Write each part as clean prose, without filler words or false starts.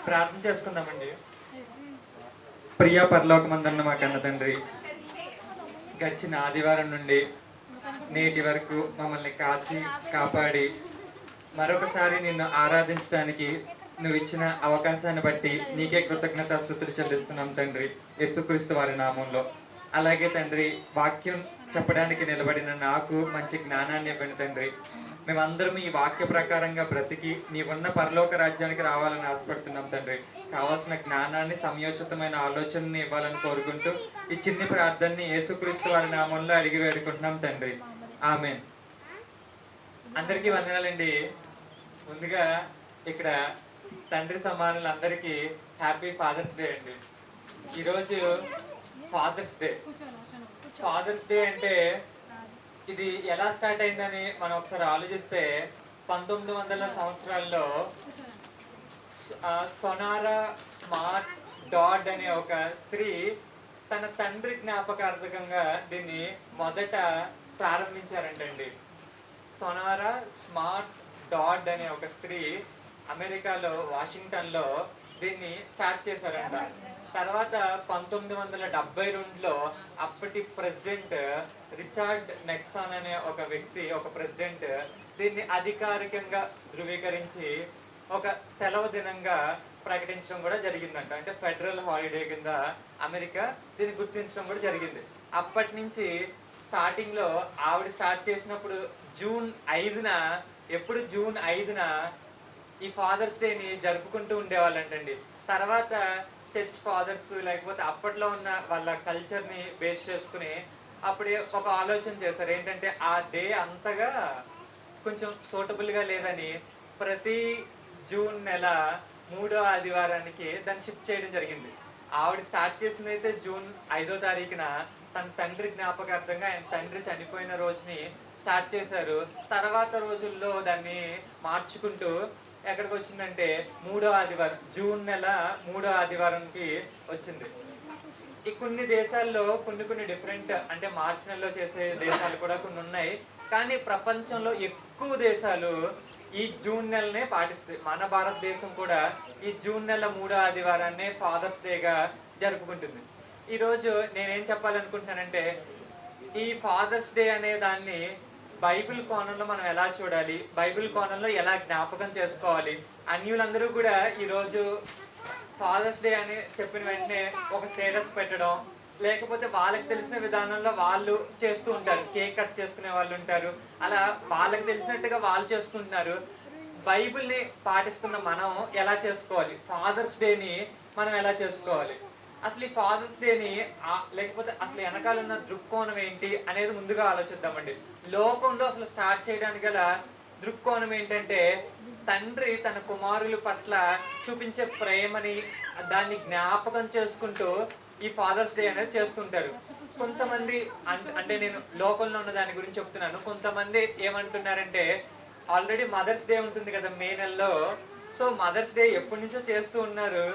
ప్రార్థన చేసుకుందామండి. ప్రియ పరలోకమందున్న మా కన్న తండ్రి, గడిచిన ఆదివారం నుండి నేటి వరకు మమ్మల్ని కాచి కాపాడి మరొకసారి నిన్ను ఆరాధించడానికి నువ్వు ఇచ్చిన అవకాశాన్ని బట్టి నీకే కృతజ్ఞతాస్తుతులు చెల్లిస్తున్నాం తండ్రి, యేసుక్రీస్తు వారి నామంలో. అలాగే తండ్రి, వాక్యం చెప్పడానికి నిలబడిన నాకు మంచి జ్ఞానాన్ని ఇవ్వండి తండ్రి. మేమందరం ఈ వాక్య ప్రకారంగా బ్రతికి నీవున్న పరలోక రాజ్యానికి రావాలని ఆశపడుతున్నాం తండ్రి. కావాల్సిన జ్ఞానాన్ని, సమయోచితమైన ఆలోచనని ఇవ్వాలని కోరుకుంటూ ఈ చిన్ని ప్రార్థనని యేసుక్రీస్తు వారి నామంలో అడిగి వేడుకుంటున్నాం తండ్రి. ఆమేన్. అందరికీ వందనాలండి. ముందుగా ఇక్కడ తండ్రి సమానులందరికీ హ్యాపీ ఫాదర్స్ డే అండి. ఈరోజు ఫాదర్స్ డే. ఫాదర్స్ డే అంటే ఇది ఎలా స్టార్ట్ అయిందని మనం ఒకసారి ఆలోచిస్తే 1900 సంవత్సరాల్లో సొనారా స్మార్ట్ డాడ్ అనే ఒక స్త్రీ తన తండ్రి జ్ఞాపకార్థకంగా దీన్ని మొదట ప్రారంభించారంటండి. సొనారా స్మార్ట్ డాడ్ అనే ఒక స్త్రీ అమెరికాలో వాషింగ్టన్లో దీన్ని స్టార్ట్ చేశారంట. తర్వాత 1972లో అప్పటి ప్రెసిడెంట్ రిచర్డ్ నెక్సాన్ అనే ఒక వ్యక్తి, ఒక ప్రెసిడెంట్ దీన్ని అధికారికంగా ధృవీకరించి ఒక సెలవు దినంగా ప్రకటించడం కూడా జరిగిందంట. అంటే ఫెడరల్ హాలిడే కింద అమెరికా దీన్ని గుర్తించడం కూడా జరిగింది. అప్పటి నుంచి స్టార్టింగ్ లో ఆవిడ స్టార్ట్ చేసినప్పుడు జూన్ 5న, ఎప్పుడు జూన్ 5న ఈ ఫాదర్స్ డేని జరుపుకుంటూ ఉండేవాళ్ళంటండి. తర్వాత చర్చ్ ఫాదర్స్ లేకపోతే అప్పట్లో ఉన్న వాళ్ళ కల్చర్ని బేస్ చేసుకుని అప్పుడే ఒక ఆలోచన చేశారు. ఏంటంటే ఆ డే అంతగా కొంచెం సూటబుల్గా లేదని ప్రతి జూన్ నెల 3వ ఆదివారానికి దాన్ని షిఫ్ట్ చేయడం జరిగింది. ఆవిడ స్టార్ట్ చేసింది అయితే జూన్ 5వ తారీఖున తన తండ్రి జ్ఞాపకార్థంగా ఆయన తండ్రి చనిపోయిన రోజుని స్టార్ట్ చేశారు. తర్వాత రోజుల్లో దాన్ని మార్చుకుంటూ ఎక్కడికి వచ్చిందంటే 3వ ఆదివారం, జూన్ నెల 3వ ఆదివారంకి వచ్చింది. ఈ కొన్ని దేశాల్లో కొన్ని డిఫరెంట్, అంటే మార్చి నెలలో చేసే దేశాలు కూడా కొన్ని ఉన్నాయి. కానీ ప్రపంచంలో ఎక్కువ దేశాలు ఈ జూన్ నెలనే పాటిస్తాయి. మన భారతదేశం కూడా ఈ జూన్ నెల 3వ ఆదివారాన్ని ఫాదర్స్ డేగా జరుపుకుంటుంది. ఈరోజు నేనేం చెప్పాలనుకుంటున్నానంటే ఈ ఫాదర్స్ డే అనే దాన్ని బైబిల్ కోణంలో మనం ఎలా చూడాలి, బైబిల్ కోణంలో ఎలా జ్ఞాపకం చేసుకోవాలి. అన్యులందరూ కూడా ఈరోజు ఫాదర్స్ డే అని చెప్పిన వెంటనే ఒక స్టేటస్ పెట్టడం, లేకపోతే వాళ్ళకి తెలిసిన విధానంలో వాళ్ళు చేస్తూ ఉంటారు. కేక్ కట్ చేసుకునే వాళ్ళు ఉంటారు, అలా వాళ్ళకి తెలిసినట్టుగా వాళ్ళు చేసుకుంటున్నారు. బైబిల్ని పాటిస్తున్న మనం ఎలా చేసుకోవాలి, ఫాదర్స్ డేని మనం ఎలా చేసుకోవాలి, అసలు ఈ ఫాదర్స్ డేని లేకపోతే అసలు వెనకాల ఉన్న దృక్కోణం ఏంటి అనేది ముందుగా ఆలోచిద్దామండి. లోకంలో అసలు స్టార్ట్ చేయడానికి గల దృక్కోణం ఏంటంటే తండ్రి తన కుమారుల పట్ల చూపించే ప్రేమని, దాన్ని జ్ఞాపకం చేసుకుంటూ ఈ ఫాదర్స్ డే అనేది చేస్తుంటారు. కొంతమంది అంటే నేను లోకంలో ఉన్న దాని గురించి చెప్తున్నాను. కొంతమంది ఏమంటున్నారంటే ఆల్రెడీ మదర్స్ డే ఉంటుంది కదా మే నెలలో, సో మదర్స్ డే ఎప్పటి నుంచో చేస్తూ ఉన్నారు,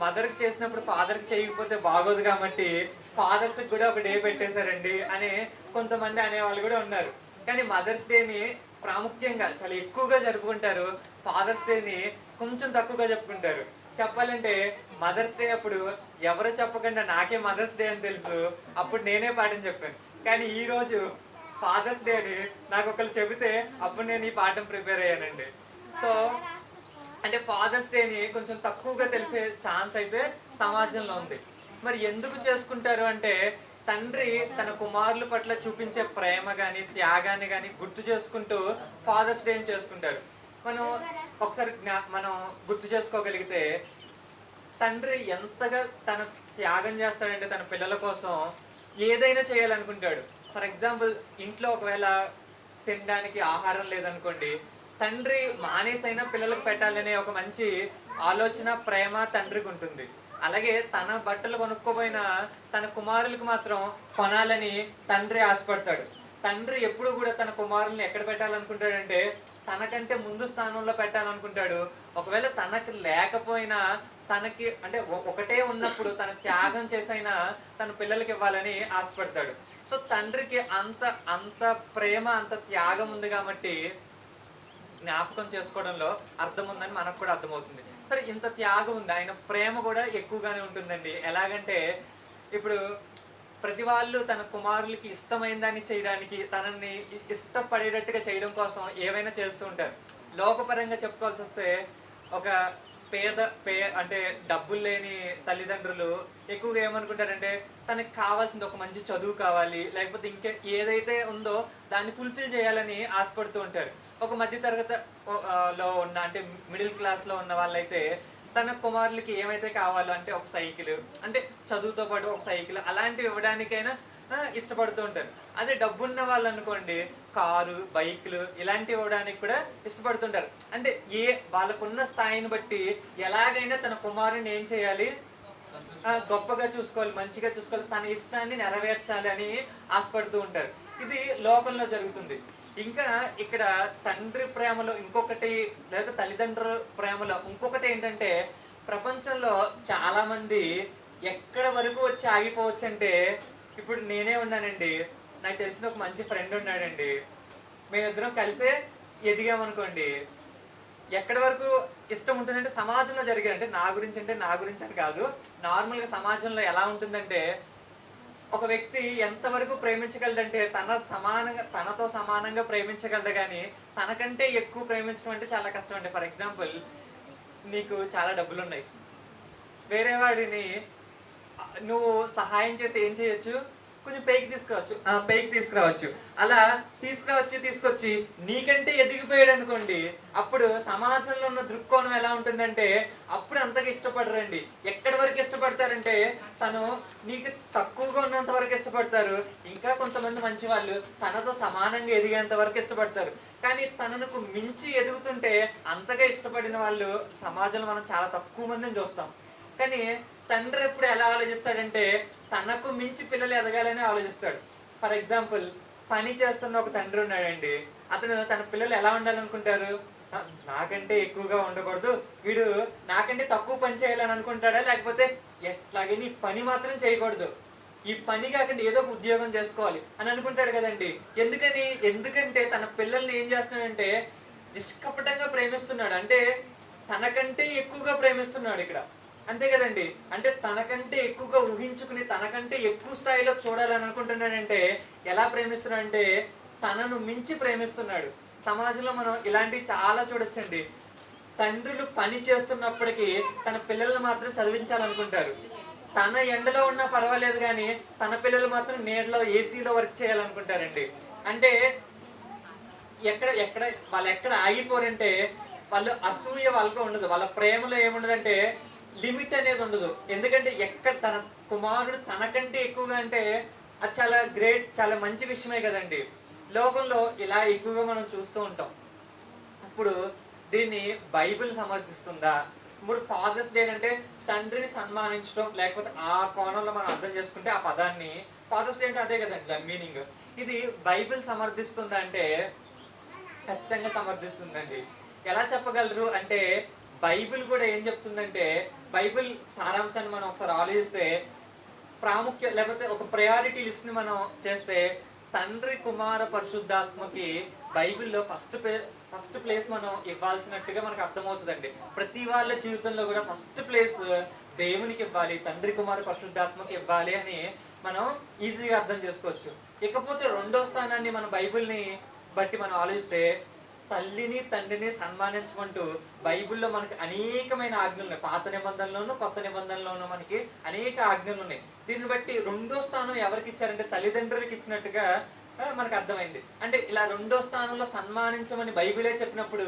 మదర్కి చేసినప్పుడు ఫాదర్కి చేయకపోతే బాగోదు కాబట్టి ఫాదర్స్కి కూడా ఒక డే పెట్టేశారండి అని కొంతమంది అనేవాళ్ళు కూడా ఉన్నారు. కానీ మదర్స్ డేని ప్రాముఖ్యంగా చాలా ఎక్కువగా జరుపుకుంటారు, ఫాదర్స్ డేని కొంచెం తక్కువగా చెప్పుకుంటారు. చెప్పాలంటే మదర్స్ డే అప్పుడు ఎవరు చెప్పకుండా నాకే మదర్స్ డే అని తెలుసు, అప్పుడు నేనే పాఠం చెప్పాను. కానీ ఈరోజు ఫాదర్స్ డే అని నాకు ఒకళ్ళు చెబితే అప్పుడు నేను ఈ పాఠం ప్రిపేర్ అయ్యానండి. సో అంటే ఫాదర్స్ డేని కొంచెం తక్కువగా తెలిసే ఛాన్స్ అయితే సమాజంలో ఉంది. మరి ఎందుకు చేసుకుంటారు అంటే తండ్రి తన కుమారుల పట్ల చూపించే ప్రేమ కానీ త్యాగాన్ని కానీ గుర్తు చేసుకుంటూ ఫాదర్స్ డేని చేసుకుంటారు. మనం ఒకసారి మనం గుర్తు చేసుకోగలిగితే తండ్రి ఎంతగా తన త్యాగం చేస్తాడంటే తన పిల్లల కోసం ఏదైనా చేయాలనుకుంటాడు. ఫర్ ఎగ్జాంపుల్, ఇంట్లో ఒకవేళ తినడానికి ఆహారం లేదనుకోండి, తండ్రి మానేసైనా పిల్లలకు పెట్టాలనే ఒక మంచి ఆలోచన, ప్రేమ తండ్రికి ఉంటుంది. అలాగే తన బట్టలు కొనుక్కోపోయినా తన కుమారులకు మాత్రం కొనాలని తండ్రి ఆశపడతాడు. తండ్రి ఎప్పుడు కూడా తన కుమారుల్ని ఎక్కడ పెట్టాలనుకుంటాడంటే తనకంటే ముందు స్థానంలో పెట్టాలనుకుంటాడు. ఒకవేళ తనకి లేకపోయినా తనకి అంటే ఒకటే ఉన్నప్పుడు తన త్యాగం చేసైనా తన పిల్లలకి ఇవ్వాలని ఆశపడతాడు. సో తండ్రికి అంత ప్రేమ, అంత త్యాగం ఉంది కాబట్టి జ్ఞాపకం చేసుకోవడంలో అర్థం ఉందని మనకు కూడా అర్థమవుతుంది. సరే, ఇంత త్యాగం ఉంది, ఆయన ప్రేమ కూడా ఎక్కువగానే ఉంటుందండి. ఎలాగంటే ఇప్పుడు ప్రతి వాళ్ళు తన కుమారులకి ఇష్టమైన దాన్ని చేయడానికి, తనని ఇష్టపడేటట్టుగా చేయడం కోసం ఏవైనా చేస్తూ ఉంటారు. లోకపరంగా చెప్పుకోవాల్సి వస్తే ఒక అంటే డబ్బులు లేని తల్లిదండ్రులు ఎక్కువగా ఏమనుకుంటారంటే తనకి కావాల్సింది ఒక మంచి చదువు కావాలి, లేకపోతే ఇంకే ఏదైతే ఉందో దాన్ని ఫుల్ఫిల్ చేయాలని ఆశపడుతూ ఉంటారు. ఒక మధ్య తరగతి లో ఉన్న అంటే మిడిల్ క్లాస్లో ఉన్న వాళ్ళైతే తన కుమారులకి ఏమైతే కావాలో అంటే ఒక సైకిల్, అంటే చదువుతో పాటు ఒక సైకిల్ అలాంటివి ఇవ్వడానికైనా ఇష్టపడుతూ ఉంటారు. అదే డబ్బున్న వాళ్ళు అనుకోండి కారు, బైకులు ఇలాంటివి ఇవ్వడానికి కూడా ఇష్టపడుతుంటారు. అంటే వాళ్ళకున్న స్థాయిని బట్టి ఎలాగైనా తన కుమారుని ఏం చేయాలి, గొప్పగా చూసుకోవాలి, మంచిగా చూసుకోవాలి, తన ఇష్టాన్ని నెరవేర్చాలి అని ఆశపడుతూ ఉంటారు. ఇది లోకంలో జరుగుతుంది. ఇంకా ఇక్కడ తండ్రి ప్రేమలో ఇంకొకటి, లేదా తల్లిదండ్రుల ప్రేమలో ఇంకొకటి ఏంటంటే ప్రపంచంలో చాలా మంది ఎక్కడ వరకు వచ్చి ఆగిపోవచ్చు అంటే, ఇప్పుడు నేనే ఉన్నానండి, నాకు తెలిసిన ఒక మంచి ఫ్రెండ్ ఉన్నాడండి, మేమిద్దరం కలిసే ఎదిగామనుకోండి, ఎక్కడి వరకు ఇష్టం ఉంటుందంటే సమాజంలో జరిగే, అంటే నా గురించి అని కాదు, నార్మల్గా సమాజంలో ఎలా ఉంటుందంటే ఒక వ్యక్తి ఎంతవరకు ప్రేమించగలడంటే తనతో సమానంగా ప్రేమించగలడు, కానీ తనకంటే ఎక్కువ ప్రేమించడం అంటే చాలా కష్టం అండి. ఫర్ ఎగ్జాంపుల్, నీకు చాలా డబ్బులు ఉన్నాయి, వేరే వాడిని నువ్వు సహాయం చేసి ఏం చేయొచ్చు, కొంచెం పైకి తీసుకురావచ్చు. అలా తీసుకొచ్చి నీకంటే ఎదిగిపోయాడు అనుకోండి, అప్పుడు సమాజంలో ఉన్న దృక్కోణం ఎలా ఉంటుందంటే అప్పుడు అంతగా ఇష్టపడరండి. ఎక్కడి వరకు ఇష్టపడతారంటే తను నీకు తక్కువగా ఉన్నంత వరకు ఇష్టపడతారు. ఇంకా కొంతమంది మంచి వాళ్ళు తనతో సమానంగా ఎదిగేంత వరకు ఇష్టపడతారు. కానీ తనకు మించి ఎదుగుతుంటే అంతగా ఇష్టపడిన వాళ్ళు సమాజంలో మనం చాలా తక్కువ మందిని చూస్తాం. కానీ తండ్రి ఎప్పుడు ఎలా ఆలోచిస్తాడంటే తనకు మించి పిల్లలు ఎదగాలని ఆలోచిస్తాడు. ఫర్ ఎగ్జాంపుల్, పని చేస్తున్న ఒక తండ్రి ఉన్నాడండి, అతను తన పిల్లలు ఎలా ఉండాలనుకుంటారు, నాకంటే ఎక్కువగా ఉండకూడదు, వీడు నాకంటే తక్కువ పని చేయాలని అనుకుంటాడా, లేకపోతే ఎట్లాగని పని మాత్రం చేయకూడదు, ఈ పని కాకుండా ఏదో ఒక ఉద్యోగం చేసుకోవాలి అని అనుకుంటాడు కదండి. ఎందుకంటే తన పిల్లల్ని ఏం చేస్తున్నాడంటే నిష్కపటంగా ప్రేమిస్తున్నాడు, అంటే తనకంటే ఎక్కువగా ప్రేమిస్తున్నాడు ఇక్కడ, అంతే కదండి. అంటే తనకంటే ఎక్కువగా ఊహించుకుని తనకంటే ఎక్కువ స్థాయిలో చూడాలని అనుకుంటున్నాడంటే ఎలా ప్రేమిస్తున్నాడంటే తనను మించి ప్రేమిస్తున్నాడు. సమాజంలో మనం ఇలాంటివి చాలా చూడొచ్చండి. తండ్రులు పని చేస్తున్నప్పటికీ తన పిల్లల్ని మాత్రం చదివించాలనుకుంటారు. తన ఎండలో ఉన్నా పర్వాలేదు కానీ తన పిల్లలు మాత్రం నీడలో ఏసీలో వర్క్ చేయాలనుకుంటారండి. అంటే వాళ్ళు ఎక్కడ ఆగిపోరంటే వాళ్ళు అసూయ వాళ్ళకు ఉండదు, వాళ్ళ ప్రేమలో ఏముండదంటే లిమిట్ అనేది ఉండదు. ఎందుకంటే తన కుమారుడు తనకంటే ఎక్కువగా అంటే అది చాలా గ్రేట్, చాలా మంచి విషయమే కదండి. లోకంలో ఇలా ఎక్కువగా మనం చూస్తూ ఉంటాం. ఇప్పుడు దీన్ని బైబిల్ సమర్థిస్తుందా? ఇప్పుడు ఫాదర్స్ డే అంటే తండ్రిని సన్మానించడం, లేకపోతే ఆ కోణంలో మనం అర్థం చేసుకుంటే ఆ పదాన్ని ఫాదర్స్ డే అంటే అదే కదండి దాని మీనింగ్. ఇది బైబిల్ సమర్థిస్తుందా అంటే ఖచ్చితంగా సమర్థిస్తుందండి. ఎలా చెప్పగలరు అంటే బైబిల్ కూడా ఏం చెప్తుందంటే, బైబిల్ సారాంశాన్ని మనం ఒకసారి ఆలోచిస్తే లేకపోతే ఒక ప్రయారిటీ లిస్ట్ ని మనం చేస్తే తండ్రి, కుమార, పరిశుద్ధాత్మకి బైబిల్లో ఫస్ట్ ప్లేస్ మనం ఇవ్వాల్సినట్టుగా మనకు అర్థమవుతుందండి. ప్రతి వాళ్ళ జీవితంలో కూడా ఫస్ట్ ప్లేస్ దేవునికి ఇవ్వాలి, తండ్రి, కుమార, పరిశుద్ధాత్మకి ఇవ్వాలి అని మనం ఈజీగా అర్థం చేసుకోవచ్చు. ఇకపోతే రెండో స్థానాన్ని మన బైబిల్ని బట్టి మనం ఆలోచిస్తే తల్లిని, తండ్రిని సన్మానించుకుంటూ బైబిల్లో మనకి అనేకమైన ఆజ్ఞలు ఉన్నాయి. పాత నిబంధనలోను కొత్త నిబంధనలోను మనకి అనేక ఆజ్ఞలు ఉన్నాయి. దీన్ని బట్టి రెండో స్థానం ఎవరికి ఇచ్చారంటే తల్లిదండ్రులకి ఇచ్చినట్టుగా మనకు అర్థమైంది. అంటే ఇలా రెండో స్థానంలో సన్మానించమని బైబిలే చెప్పినప్పుడు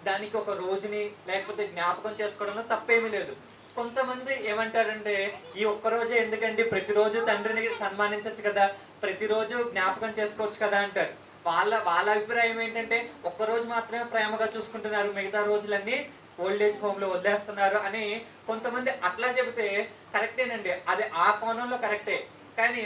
దానికి ఒక రోజుని లేకపోతే జ్ఞాపకం చేసుకోవడంలో తప్పేమీ లేదు. కొంతమంది ఏమంటారంటే ఈ ఒక్కరోజే ఎందుకండి, ప్రతిరోజు తండ్రిని సన్మానించవచ్చు కదా, ప్రతిరోజు జ్ఞాపకం చేసుకోవచ్చు కదా అంటారు. వాళ్ళ అభిప్రాయం ఏంటంటే ఒక్కరోజు మాత్రమే ప్రేమగా చూసుకుంటున్నారు, మిగతా రోజులన్నీ ఓల్డేజ్ హోమ్ లో వదిలేస్తున్నారు అని కొంతమంది అట్లా చెబితే కరెక్టేనండి, అది ఆ కోణంలో కరెక్టే. కానీ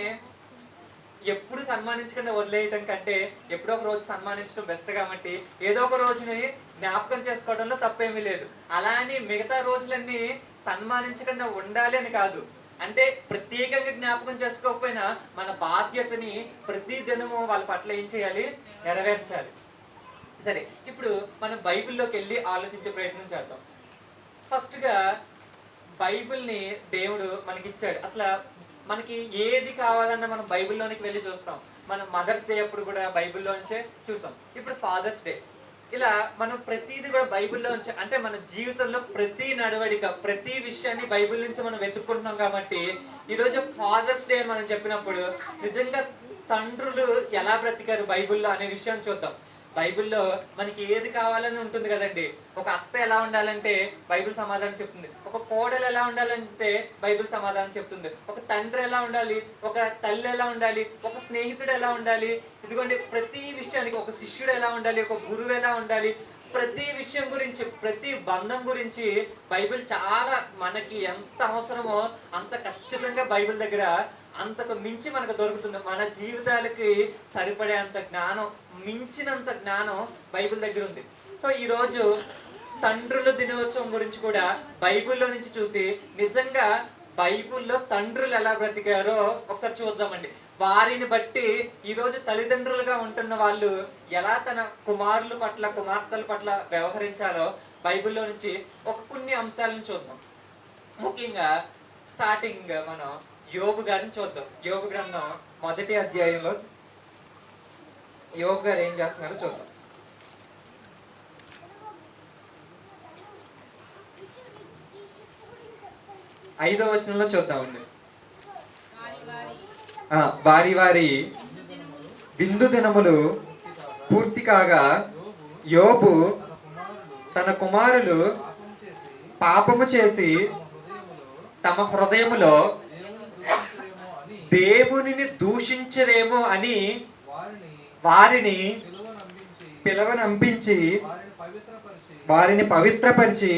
ఎప్పుడు సన్మానించకుండా వదిలేయటం కంటే ఎప్పుడో ఒక రోజు సన్మానించడం బెస్ట్. కాబట్టి ఏదో ఒక రోజుని జ్ఞాపకం చేసుకోవడంలో తప్పేమీ లేదు. అలా అని మిగతా రోజులన్నీ సన్మానించకుండా ఉండాలి అని కాదు. అంటే ప్రత్యేకంగా జ్ఞాపకం చేసుకోకపోయినా మన బాధ్యతని ప్రతి దినము వాళ్ళ పట్ల ఏం చేయాలి, నెరవేర్చాలి. సరే, ఇప్పుడు మనం బైబిల్లోకి వెళ్ళి ఆలోచించే ప్రయత్నం చేద్దాం. ఫస్ట్గా బైబిల్ని దేవుడు మనకి ఇచ్చాడు. అసలు మనకి ఏది కావాలన్నా మనం బైబిల్లోనికి వెళ్ళి చూస్తాం. మనం మదర్స్ డే అప్పుడు కూడా బైబిల్లో నుంచే చూసాం. ఇప్పుడు ఫాదర్స్ డే, ఇలా మనం ప్రతిదీ కూడా బైబిల్లో నుంచి, అంటే మన జీవితంలో ప్రతి నడవడిక, ప్రతి విషయాన్ని బైబిల్ నుంచి మనం వెతుక్కుంటున్నాం. కాబట్టి ఈరోజు ఫాదర్స్ డే అని మనం చెప్పినప్పుడు నిజంగా తండ్రులు ఎలా బ్రతికారు బైబిల్లో అనే విషయాన్ని చూద్దాం. బైబిల్లో మనకి ఏది కావాలని ఉంటుంది కదండి. ఒక అత్త ఎలా ఉండాలంటే బైబిల్ సమాధానం చెప్తుంది. ఒక కోడలు ఎలా ఉండాలంటే బైబిల్ సమాధానం చెప్తుంది. ఒక తండ్రి ఎలా ఉండాలి, ఒక తల్లి ఎలా ఉండాలి, ఒక స్నేహితుడు ఎలా ఉండాలి, ఇదిగోండి ప్రతి విషయానికి, ఒక శిష్యుడు ఎలా ఉండాలి, ఒక గురువు ఎలా ఉండాలి, ప్రతి విషయం గురించి, ప్రతి బంధం గురించి బైబిల్ చాలా మనకి ఎంత అవసరమో అంత ఖచ్చితంగా బైబిల్ దగ్గర అంతకు మించి మనకు దొరుకుతుంది. మన జీవితాలకి సరిపడే అంత జ్ఞానం, మించినంత జ్ఞానం బైబిల్ దగ్గర ఉంది. సో ఈరోజు తండ్రుల దినోత్సవం గురించి కూడా బైబిల్లో నుంచి చూసి నిజంగా బైబిల్లో తండ్రులు ఎలా బ్రతికారో ఒకసారి చూద్దామండి. వారిని బట్టి ఈరోజు తల్లిదండ్రులుగా ఉంటున్న వాళ్ళు ఎలా తన కుమారుల పట్ల, కుమార్తెల పట్ల వ్యవహరించాలో బైబిల్లో నుంచి కొన్ని అంశాలను చూద్దాం. ముఖ్యంగా స్టార్టింగ్ మనం యోబు గారిని చూద్దాం. యోబు గ్రంథం 1వ అధ్యాయంలో యోబు గారు ఏం చేస్తున్నారో చూద్దాం. 5వ వచనంలో చూద్దామండి. వారి వారి విందు దినములు పూర్తి కాగా యోబు తన కుమారులు పాపము చేసి తమ హృదయములో దేవునిని దూషించరేమో అని వారిని పిలవనంపించి వారిని పవిత్రపరిచి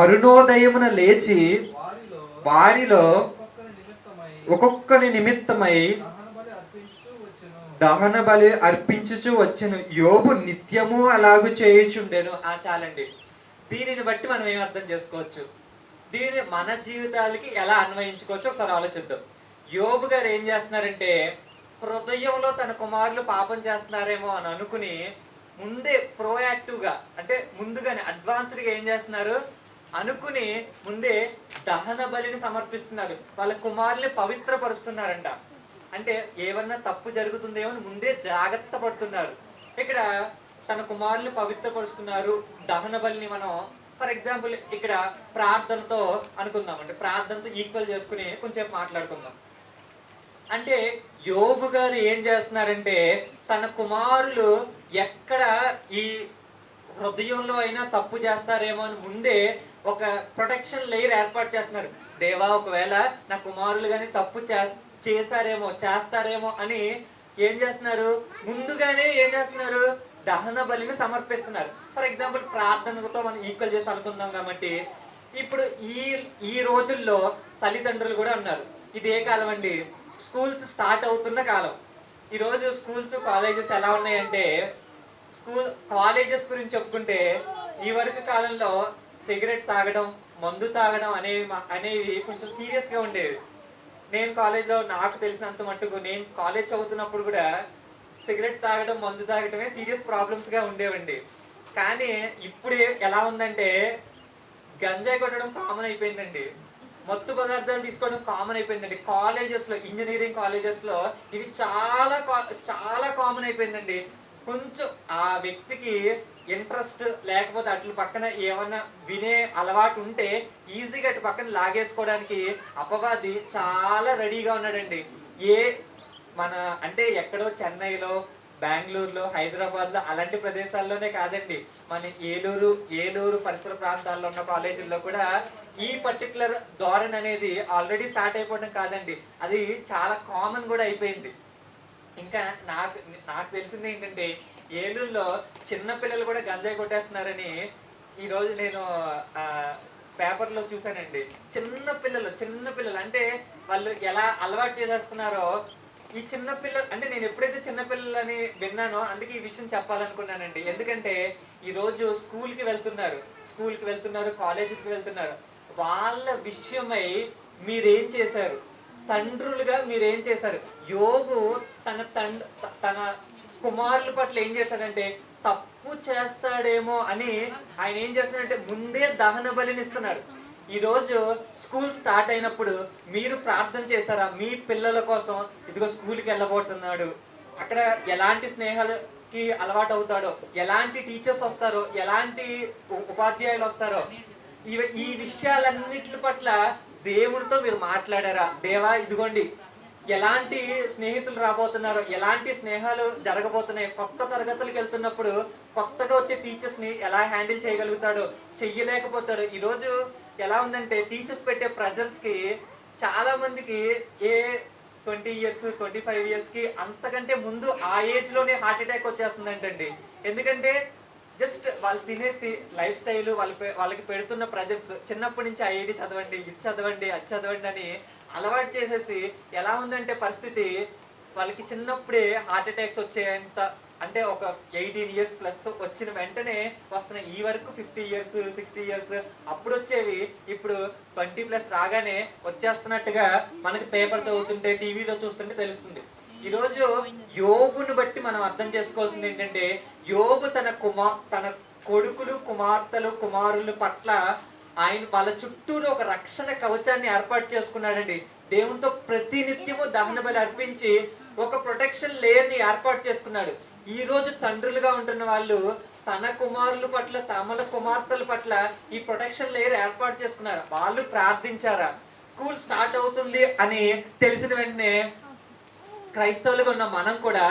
అరుణోదయమున లేచి వారిలో ఒక్కొక్కని నిమిత్తమై దహన బలి అర్పించుచు వచ్చెను. యోబు నిత్యము అలాగు చేయుచుండెను. చాలండి. దీనిని బట్టి మనం ఏం అర్థం చేసుకోవచ్చు, దీనిని మన జీవితాలకి ఎలా అన్వయించుకోవచ్చు ఒకసారి ఆలోచిద్దాం. యోబు గారు ఏం చేస్తున్నారంటే హృదయంలో తన కుమారులు పాపం చేస్తున్నారేమో అని అనుకుని ముందే ప్రోయాక్టివ్గా, అంటే ముందుగానే అడ్వాన్స్డ్గా ఏం చేస్తున్నారు అనుకుని ముందే దహన బలిని సమర్పిస్తున్నారు. వాళ్ళ కుమారుల్ని పవిత్రపరుస్తున్నారంట. అంటే ఏమన్నా తప్పు జరుగుతుందేమో ముందే జాగ్రత్త పడుతున్నారు. ఇక్కడ తన కుమారుల్ని పవిత్రపరుస్తున్నారు. దహన బలిని మనం ఫర్ ఎగ్జాంపుల్ ఇక్కడ ప్రార్థనతో అనుకుందాం, అంటే ప్రార్థనతో ఈక్వల్ చేసుకుని కొంచెం మాట్లాడుకుందాం. అంటే యోబు గారు ఏం చేస్తున్నారంటే తన కుమారులు ఎక్కడ ఈ హృదయంలో అయినా తప్పు చేస్తారేమో అని ముందే ఒక ప్రొటెక్షన్ లేయర్ ఏర్పాటు చేస్తున్నారు. దేవా, ఒకవేళ నా కుమారులు కానీ తప్పు చేస్తారేమో అని ఏం చేస్తున్నారు, ముందుగానే ఏం చేస్తున్నారు, దహన బలిని సమర్పిస్తున్నారు. ఫర్ ఎగ్జాంపుల్ ప్రార్థనతో మనం ఈక్వల్ చేసి అనుకుందాం. కాబట్టి ఇప్పుడు ఈ రోజుల్లో తల్లిదండ్రులు కూడా ఉన్నారు. ఇది ఏ కాలం అండి, స్కూల్స్ స్టార్ట్ అవుతున్న కాలం. ఈరోజు స్కూల్స్, కాలేజెస్ ఎలా ఉన్నాయంటే, కాలేజెస్ గురించి చెప్పుకుంటే ఈ వరకు కాలంలో సిగరెట్ తాగడం, మందు తాగడం అనేవి కొంచెం సీరియస్గా ఉండేవి. నేను కాలేజ్లో నాకు తెలిసినంత మట్టుకు, నేను కాలేజ్ చదువుతున్నప్పుడు కూడా సిగరెట్ తాగడం, మందు తాగడమే సీరియస్ ప్రాబ్లమ్స్గా ఉండేవండి. కానీ ఇప్పుడు ఎలా ఉందంటే గంజాయి కొట్టడం కామన్ అయిపోయిందండి, మత్తు పదార్థాలు తీసుకోవడం కామన్ అయిపోయిందండి. కాలేజెస్లో, ఇంజనీరింగ్ కాలేజెస్లో ఇవి చాలా చాలా కామన్ అయిపోయిందండి. కొంచెం ఆ వ్యక్తికి ఇంట్రెస్ట్ లేకపోతే అట్ల పక్కన ఏమన్నా వినే అలవాటు ఉంటే ఈజీగా అటు పక్కన లాగేసుకోవడానికి అపవాది చాలా రెడీగా ఉన్నాడండి. అంటే ఎక్కడో చెన్నైలో, బెంగళూరులో, హైదరాబాద్లో అలాంటి ప్రదేశాల్లోనే కాదండి, మన ఏలూరు పరిసర ప్రాంతాల్లో ఉన్న కాలేజీల్లో కూడా ఈ పర్టికులర్ ధోరణి అనేది ఆల్రెడీ స్టార్ట్ అయిపోవడం కాదండి, అది చాలా కామన్ కూడా అయిపోయింది. ఇంకా నాకు తెలిసింది ఏంటంటే ఏలూరులో చిన్నపిల్లలు కూడా గంజాయి కొట్టేస్తున్నారని ఈరోజు నేను పేపర్లో చూసానండి. చిన్నపిల్లలు అంటే వాళ్ళు ఎలా అలవాటు చేసేస్తున్నారో ఈ చిన్నపిల్లలు, అంటే నేను ఎప్పుడైతే చిన్నపిల్లలని విన్నానో అందుకే ఈ విషయం చెప్పాలనుకున్నానండి. ఎందుకంటే ఈరోజు స్కూల్కి వెళ్తున్నారు, కాలేజీకి వెళ్తున్నారు. వాళ్ళ విషయమై మీరేం చేశారు, తండ్రులుగా మీరేం చేశారు? యోబు తన కుమారుల పట్ల ఏం చేశాడంటే తప్పు చేస్తాడేమో అని ఆయన ఏం చేస్తాడంటే ముందే దహన బలిని ఇస్తున్నాడు. ఈరోజు స్కూల్ స్టార్ట్ అయినప్పుడు మీరు ప్రార్థన చేశారా మీ పిల్లల కోసం? ఇదిగో స్కూల్కి వెళ్ళబోతున్నాడు, అక్కడ ఎలాంటి స్నేహాలకి అలవాటు అవుతాడో, ఎలాంటి టీచర్స్ వస్తారో, ఎలాంటి ఉపాధ్యాయులు వస్తారో, ఈ విషయాలన్నిటి పట్ల దేవుడితో మీరు మాట్లాడారా? దేవా ఇదిగోండి ఎలాంటి స్నేహితులు రాబోతున్నారో, ఎలాంటి స్నేహాలు జరగబోతున్నాయి, కొత్త తరగతులకు వెళ్తున్నప్పుడు కొత్తగా వచ్చే టీచర్స్ని ఎలా హ్యాండిల్ చేయగలుగుతాడో, చెయ్యలేకపోతాడు. ఈరోజు ఎలా ఉందంటే టీచర్స్ పెట్టే ప్రెజర్స్కి చాలా మందికి 20 years 25 yearsకి అంతకంటే ముందు ఆ ఏజ్లోనే హార్ట్ అటాక్ వచ్చేస్తుందంటండి. ఎందుకంటే జస్ట్ వాళ్ళు తినే లైఫ్ స్టైల్, వాళ్ళకి పెడుతున్న ప్రెజర్స్, చిన్నప్పటి నుంచి ఐఐటి చదవండి, ఇది చదవండి, అది చదవండి అని అలవాటు చేసేసి ఎలా ఉందంటే పరిస్థితి, వాళ్ళకి చిన్నప్పుడే హార్ట్ అటాక్స్ వచ్చేంత, అంటే ఒక 18 years ప్లస్ వచ్చిన వెంటనే వస్తున్నాయి. ఈ వరకు 50 years 60 years అప్పుడు వచ్చేవి ఇప్పుడు 20+ రాగానే వచ్చేస్తున్నట్టుగా మనకి పేపర్ చదువుతుంటే టీవీలో చూస్తుంటే తెలుస్తుంది. ఈరోజు యోబుని బట్టి మనం అర్థం చేసుకోవాల్సింది ఏంటంటే, యోబు తన కొడుకులు, కుమార్తెలు, కుమారుల పట్ల వాళ్ళ చుట్టూరు ఒక రక్షణ కవచాన్ని ఏర్పాటు చేసుకున్నాడండి. దేవునితో ప్రతినిత్యము దహన బలి అర్పించి ఒక ప్రొటెక్షన్ లేయర్ని ఏర్పాటు చేసుకున్నాడు. ఈ రోజు తండ్రులుగా ఉంటున్న వాళ్ళు తన కుమారుల పట్ల, తమల కుమార్తెల పట్ల ఈ ప్రొటెక్షన్ లేయర్ ఏర్పాటు చేసుకున్నారు. వాళ్ళు ప్రార్థించారా? స్కూల్ స్టార్ట్ అవుతుంది అని తెలిసిన వెంటనే క్రైస్తవులుగా ఉన్న మనం కూడా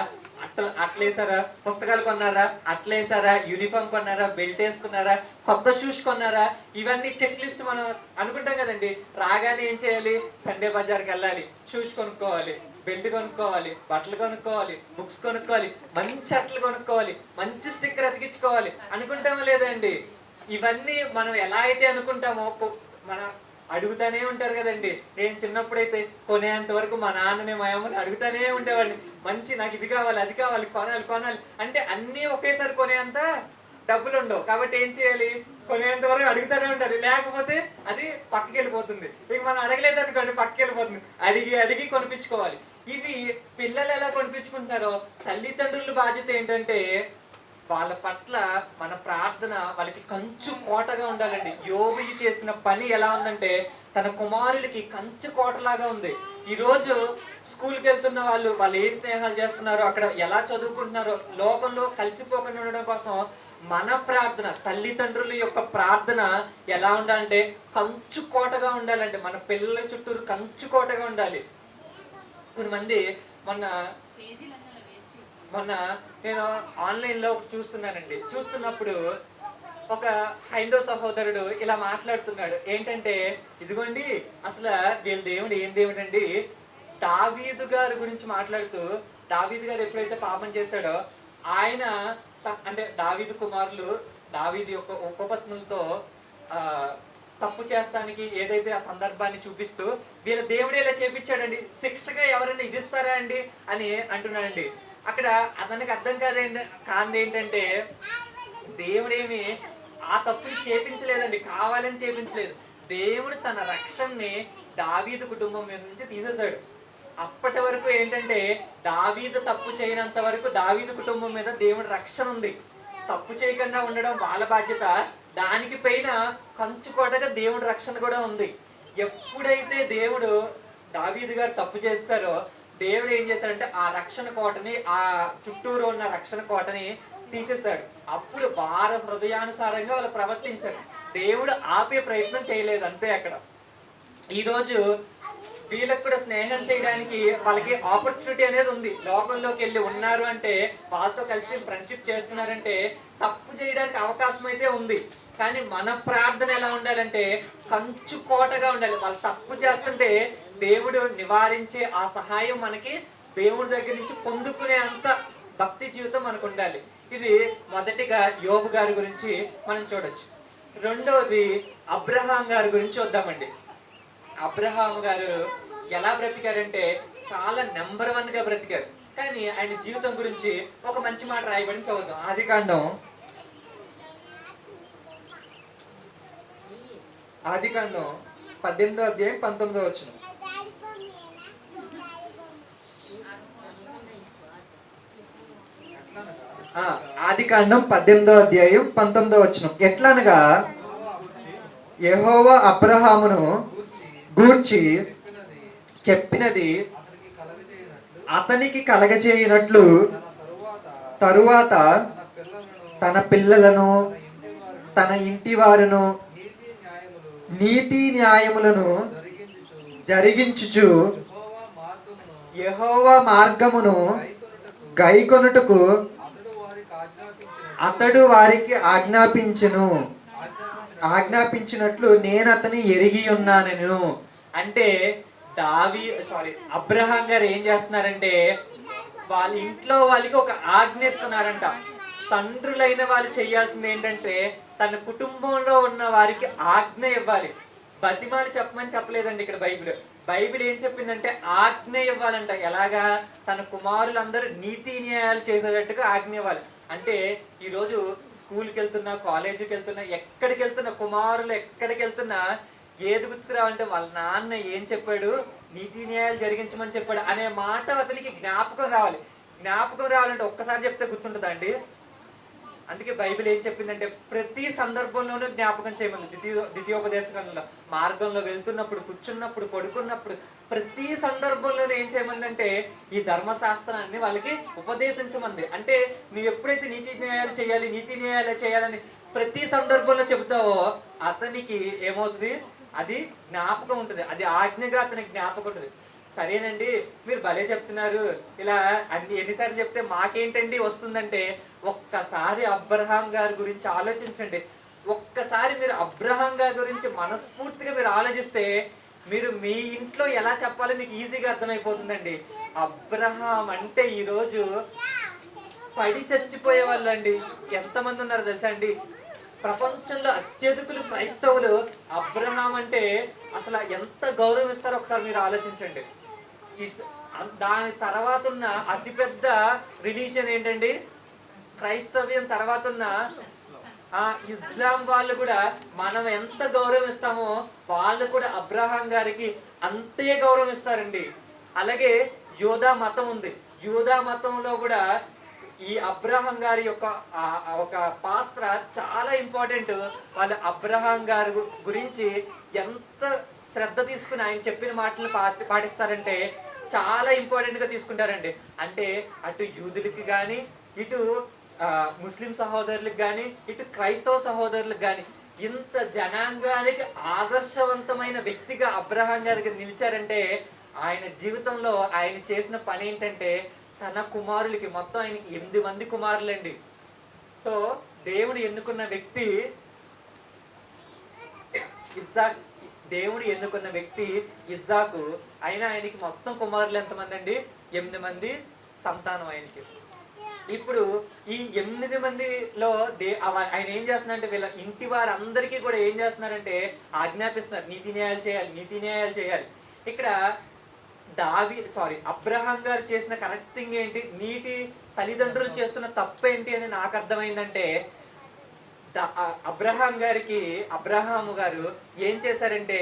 అట్లేసారా, పుస్తకాలు కొన్నారా, అట్లేసారా, యూనిఫామ్ కొన్నారా, బెల్ట్ వేసుకున్నారా, కొత్త షూస్ కొన్నారా, ఇవన్నీ చెక్ లిస్ట్ మనం అనుకుంటాం కదండి. రాగానే ఏం చేయాలి? సండే బజార్కి వెళ్ళాలి, షూస్ కొనుక్కోవాలి, బెల్ట్ కొనుక్కోవాలి, బట్టలు కొనుక్కోవాలి, బుక్స్ కొనుక్కోవాలి, మంచి అట్లు కొనుక్కోవాలి, మంచి స్టిక్కర్ అతికించుకోవాలి అనుకుంటామో లేదండి? ఇవన్నీ మనం ఎలా అయితే అనుకుంటామో మన అడుగుతానే ఉంటారు కదండి. నేను చిన్నప్పుడైతే కొనేంత వరకు మా నాన్నని, మా అమ్మని అడుగుతానే ఉండేవాడిని, మంచి నాకు ఇది కావాలి, అది కావాలి, కొనాలి అంటే అన్నీ ఒకేసారి కొనేంత డబ్బులు ఉండవు. కాబట్టి ఏం చేయాలి? కొనేంత వరకు అడుగుతానే ఉంటారు, లేకపోతే అది పక్కకి వెళ్ళిపోతుంది. ఇక మనం అడగలేదు అనుకోండి, పక్కకి వెళ్ళిపోతుంది. అడిగి కొనిపించుకోవాలి. ఇవి పిల్లలు ఎలా కొనిపించుకుంటారో, తల్లిదండ్రుల బాధ్యత ఏంటంటే వాళ్ళ పట్ల మన ప్రార్థన వాళ్ళకి కంచు కోటగా ఉండాలండి. యోబు చేసిన పని ఎలా ఉందంటే తన కుమారులకి కంచు కోటలాగా ఉంది. ఈరోజు స్కూల్కి వెళ్తున్న వాళ్ళు ఏం స్నేహాలు చేస్తున్నారో, అక్కడ ఎలా చదువుకుంటున్నారో, లోకంలో కలిసిపోకుండా ఉండడం కోసం మన ప్రార్థన, తల్లిదండ్రుల యొక్క ప్రార్థన ఎలా ఉండాలంటే కంచు కోటగా ఉండాలండి. మన పిల్లల చుట్టూరు కంచు కోటగా ఉండాలి. కొంతమంది మొన్న నేను ఆన్లైన్లో చూస్తున్నానండి. చూస్తున్నప్పుడు ఒక హైందవ సహోదరుడు ఇలా మాట్లాడుతున్నాడు. ఏంటంటే ఇదిగోండి అసలు వీళ్ళ దేవుడు ఏం దేవుడు అండి, దావీదు గారి గురించి మాట్లాడుతూ, దావీదు గారు ఎప్పుడైతే పాపం చేశాడో ఆయన అంటే దావీదు కుమారులు దావీదు యొక్క ఉపపత్నులతో తప్పు చేస్తానికి ఏదైతే ఆ సందర్భాన్ని చూపిస్తూ వీళ్ళ దేవుడే ఇలా చేపించాడండి, శిక్షగా ఎవరైనా ఇదిస్తారా అండి అని అంటున్నాడండి. అక్కడ అతనికి అర్థం కాదు ఏంటంటే దేవుడేమి ఆ తప్పుని చేపించలేదండి, కావాలని చేపించలేదు. దేవుడు తన రక్షణని దావీదు కుటుంబం మీద నుంచి తీసేశాడు. అప్పటి వరకు ఏంటంటే దావీదు తప్పు చేయనంత వరకు దావీదు కుటుంబం మీద దేవుడి రక్షణ ఉంది. తప్పు చేయకుండా ఉండడం వాళ్ళ బాధ్యత. దానికి పైన కంచుకోటగా దేవుడి రక్షణ కూడా ఉంది. ఎప్పుడైతే దేవుడు దావీదు గారు తప్పు చేస్తారో దేవుడు ఏం చేశాడంటే ఆ రక్షణ కోటని, ఆ చుట్టూరు ఉన్న రక్షణ కోటని తీసేశాడు. అప్పుడు వారి హృదయానుసారంగా వాళ్ళు ప్రవర్తించారు. దేవుడు ఆపే ప్రయత్నం చేయలేదు, అంతే. అక్కడ ఈరోజు వీళ్ళకి కూడా స్నేహం చేయడానికి వాళ్ళకి ఆపర్చునిటీ అనేది ఉంది. లోకంలోకి వెళ్ళి ఉన్నారు అంటే, వాళ్ళతో కలిసి ఫ్రెండ్షిప్ చేస్తున్నారంటే తప్పు చేయడానికి అవకాశం అయితే ఉంది. కానీ మన ప్రార్థన ఎలా ఉండాలంటే కంచు కోటగా ఉండాలి. వాళ్ళు తప్పు చేస్తుంటే దేవుడు నివారించే ఆ సహాయం మనకి దేవుడి దగ్గర నుంచి పొందుకునే అంత భక్తి జీవితం మనకు ఉండాలి. ఇది మొదటిగా యోబు గారి గురించి మనం చూడొచ్చు. రెండవది అబ్రహాం గారి గురించి వద్దామండి. అబ్రహాం గారు ఎలా బ్రతికారంటే చాలా నెంబర్ 1గా బ్రతికారు. కానీ ఆయన జీవితం గురించి ఒక మంచి మాట రాయబడి చదువుతాం. ఆదికాండం 18వ అధ్యాయం 19వ వచనం. కాండం 18వ అధ్యాయం 19వ వచనం. ఎట్లనగా యెహోవా అబ్రహామును గూర్చి చెప్పినది అతనికి కలగజేయనట్లు తరువాత తన పిల్లలను తన ఇంటి వారును నీతి న్యాయములను జరిగించుచు యెహోవా మార్గమును గైకొనుటకు అతడు వారికి ఆజ్ఞాపించినట్లు నేను అతని ఎరిగి ఉన్నాను. అంటే అబ్రహాం గారు ఏం చేస్తున్నారంటే వాళ్ళ ఇంట్లో వాళ్ళకి ఒక ఆజ్ఞ ఇస్తున్నారంట. తండ్రులైన వాళ్ళు చేయాల్సింది ఏంటంటే తన కుటుంబంలో ఉన్న వారికి ఆజ్ఞ ఇవ్వాలి. బతిమాలు చెప్పమని చెప్పలేదండి ఇక్కడ బైబిల్ ఏం చెప్పిందంటే ఆజ్ఞ ఇవ్వాలంట. ఎలాగా? తన కుమారులందరూ నీతి న్యాయాలు చేసేటట్టుగా ఆజ్ఞ ఇవ్వాలి. అంటే ఈరోజు స్కూల్కి వెళ్తున్నా, కాలేజీకి వెళ్తున్నా, ఎక్కడికి వెళ్తున్నా, కుమారులు ఎక్కడికి వెళ్తున్నా ఏది గుర్తుకురావాలంటే వాళ్ళ నాన్న ఏం చెప్పాడు, నీతి న్యాయాలు జరిగించమని చెప్పాడు అనే మాట అతనికి జ్ఞాపకం రావాలి. జ్ఞాపకం రావాలంటే ఒక్కసారి చెప్తే గుర్తుంటుందా అండి? అందుకే బైబిల్ ఏం చెప్పిందంటే ప్రతి సందర్భంలోనూ జ్ఞాపకం చేయమని. ద్వితీయోపదేశకాండంలో మార్గంలో వెళ్తున్నప్పుడు, కూర్చున్నప్పుడు, పడుకున్నప్పుడు, ప్రతి సందర్భంలోనూ ఏం చేయమందంటే ఈ ధర్మశాస్త్రాన్ని వాళ్ళకి ఉపదేశించమంది. అంటే నువ్వు ఎప్పుడైతే నీతి న్యాయాలు చేయాలి, నీతి న్యాయాలు చేయాలని ప్రతి సందర్భంలో చెబుతావో అతనికి ఏమవుతుంది? అది జ్ఞాపకం ఉంటుంది. అది ఆజ్ఞగా అతనికి జ్ఞాపకం ఉంటుంది. సరేనండి, మీరు భలే చెప్తున్నారు, ఇలా అన్ని ఎన్నిసార్లు చెప్తే మాకేంటండి వస్తుందంటే ఒక్కసారి అబ్రహాం గారి గురించి ఆలోచించండి. ఒక్కసారి మీరు అబ్రహాం గారి గురించి మనస్ఫూర్తిగా మీరు ఆలోచిస్తే మీరు మీ ఇంట్లో ఎలా చెప్పాలో మీకు ఈజీగా అర్థమైపోతుందండి. అబ్రహాం అంటే ఈరోజు పడి చచ్చిపోయే వాళ్ళండి ఎంతమంది ఉన్నారు తెలుసా అండి? ప్రపంచంలో అత్యధికులు క్రైస్తవులు అబ్రహాం అంటే అసలు ఎంత గౌరవిస్తారో ఒకసారి మీరు ఆలోచించండి. దాని తర్వాత ఉన్న అతిపెద్ద రిలీజియన్ ఏంటండి? క్రైస్తవ్యం తర్వాత ఉన్న ఇస్లాం వాళ్ళు కూడా మనం ఎంత గౌరవిస్తామో వాళ్ళు కూడా అబ్రహాం గారికి అంతే గౌరవిస్తారండి. అలాగే యూదా మతం ఉంది. యూదా మతంలో కూడా ఈ అబ్రహాం గారి యొక్క ఒక పాత్ర చాలా ఇంపార్టెంట్. వాళ్ళు అబ్రహాం గారి గురించి ఎంత శ్రద్ధ తీసుకుని ఆయన చెప్పిన మాటలు పాటిస్తారంటే చాలా ఇంపార్టెంట్ గా తీసుకుంటారండి. అంటే అటు యూదులకి కానీ, ఇటు ముస్లిం సహోదరులకు కానీ, ఇటు క్రైస్తవ సహోదరులకు కానీ ఇంత జనాంగానికి ఆదర్శవంతమైన వ్యక్తిగా అబ్రహాం గారికి నిలిచారంటే ఆయన జీవితంలో ఆయన చేసిన పని ఏంటంటే తన కుమారులకి మొత్తం ఆయనకి 8 మంది కుమారులండి. సో దేవుడు ఎన్నుకున్న వ్యక్తి ఇస్సాకు. దేవుడు ఎన్నుకున్న వ్యక్తి ఇస్సాకు. అయినా ఆయనకి మొత్తం కుమారులు ఎంతమంది అండి? 8 మంది సంతానం ఆయనకి. ఇప్పుడు ఈ 8 మందిలో ఆయన ఏం చేస్తున్నారంటే వీళ్ళ ఇంటి వారందరికీ కూడా ఏం చేస్తున్నారంటే ఆజ్ఞాపిస్తున్నారు, నీతి న్యాయాలు చేయాలి, నీతి న్యాయాలు చేయాలి. ఇక్కడ అబ్రహాం గారు చేసిన కరెక్ట్ థింగ్ ఏంటి, నీటి తల్లిదండ్రులు చేస్తున్న తప్పు ఏంటి అని నాకు అర్థమైందంటే అబ్రహాము గారు ఏం చేశారంటే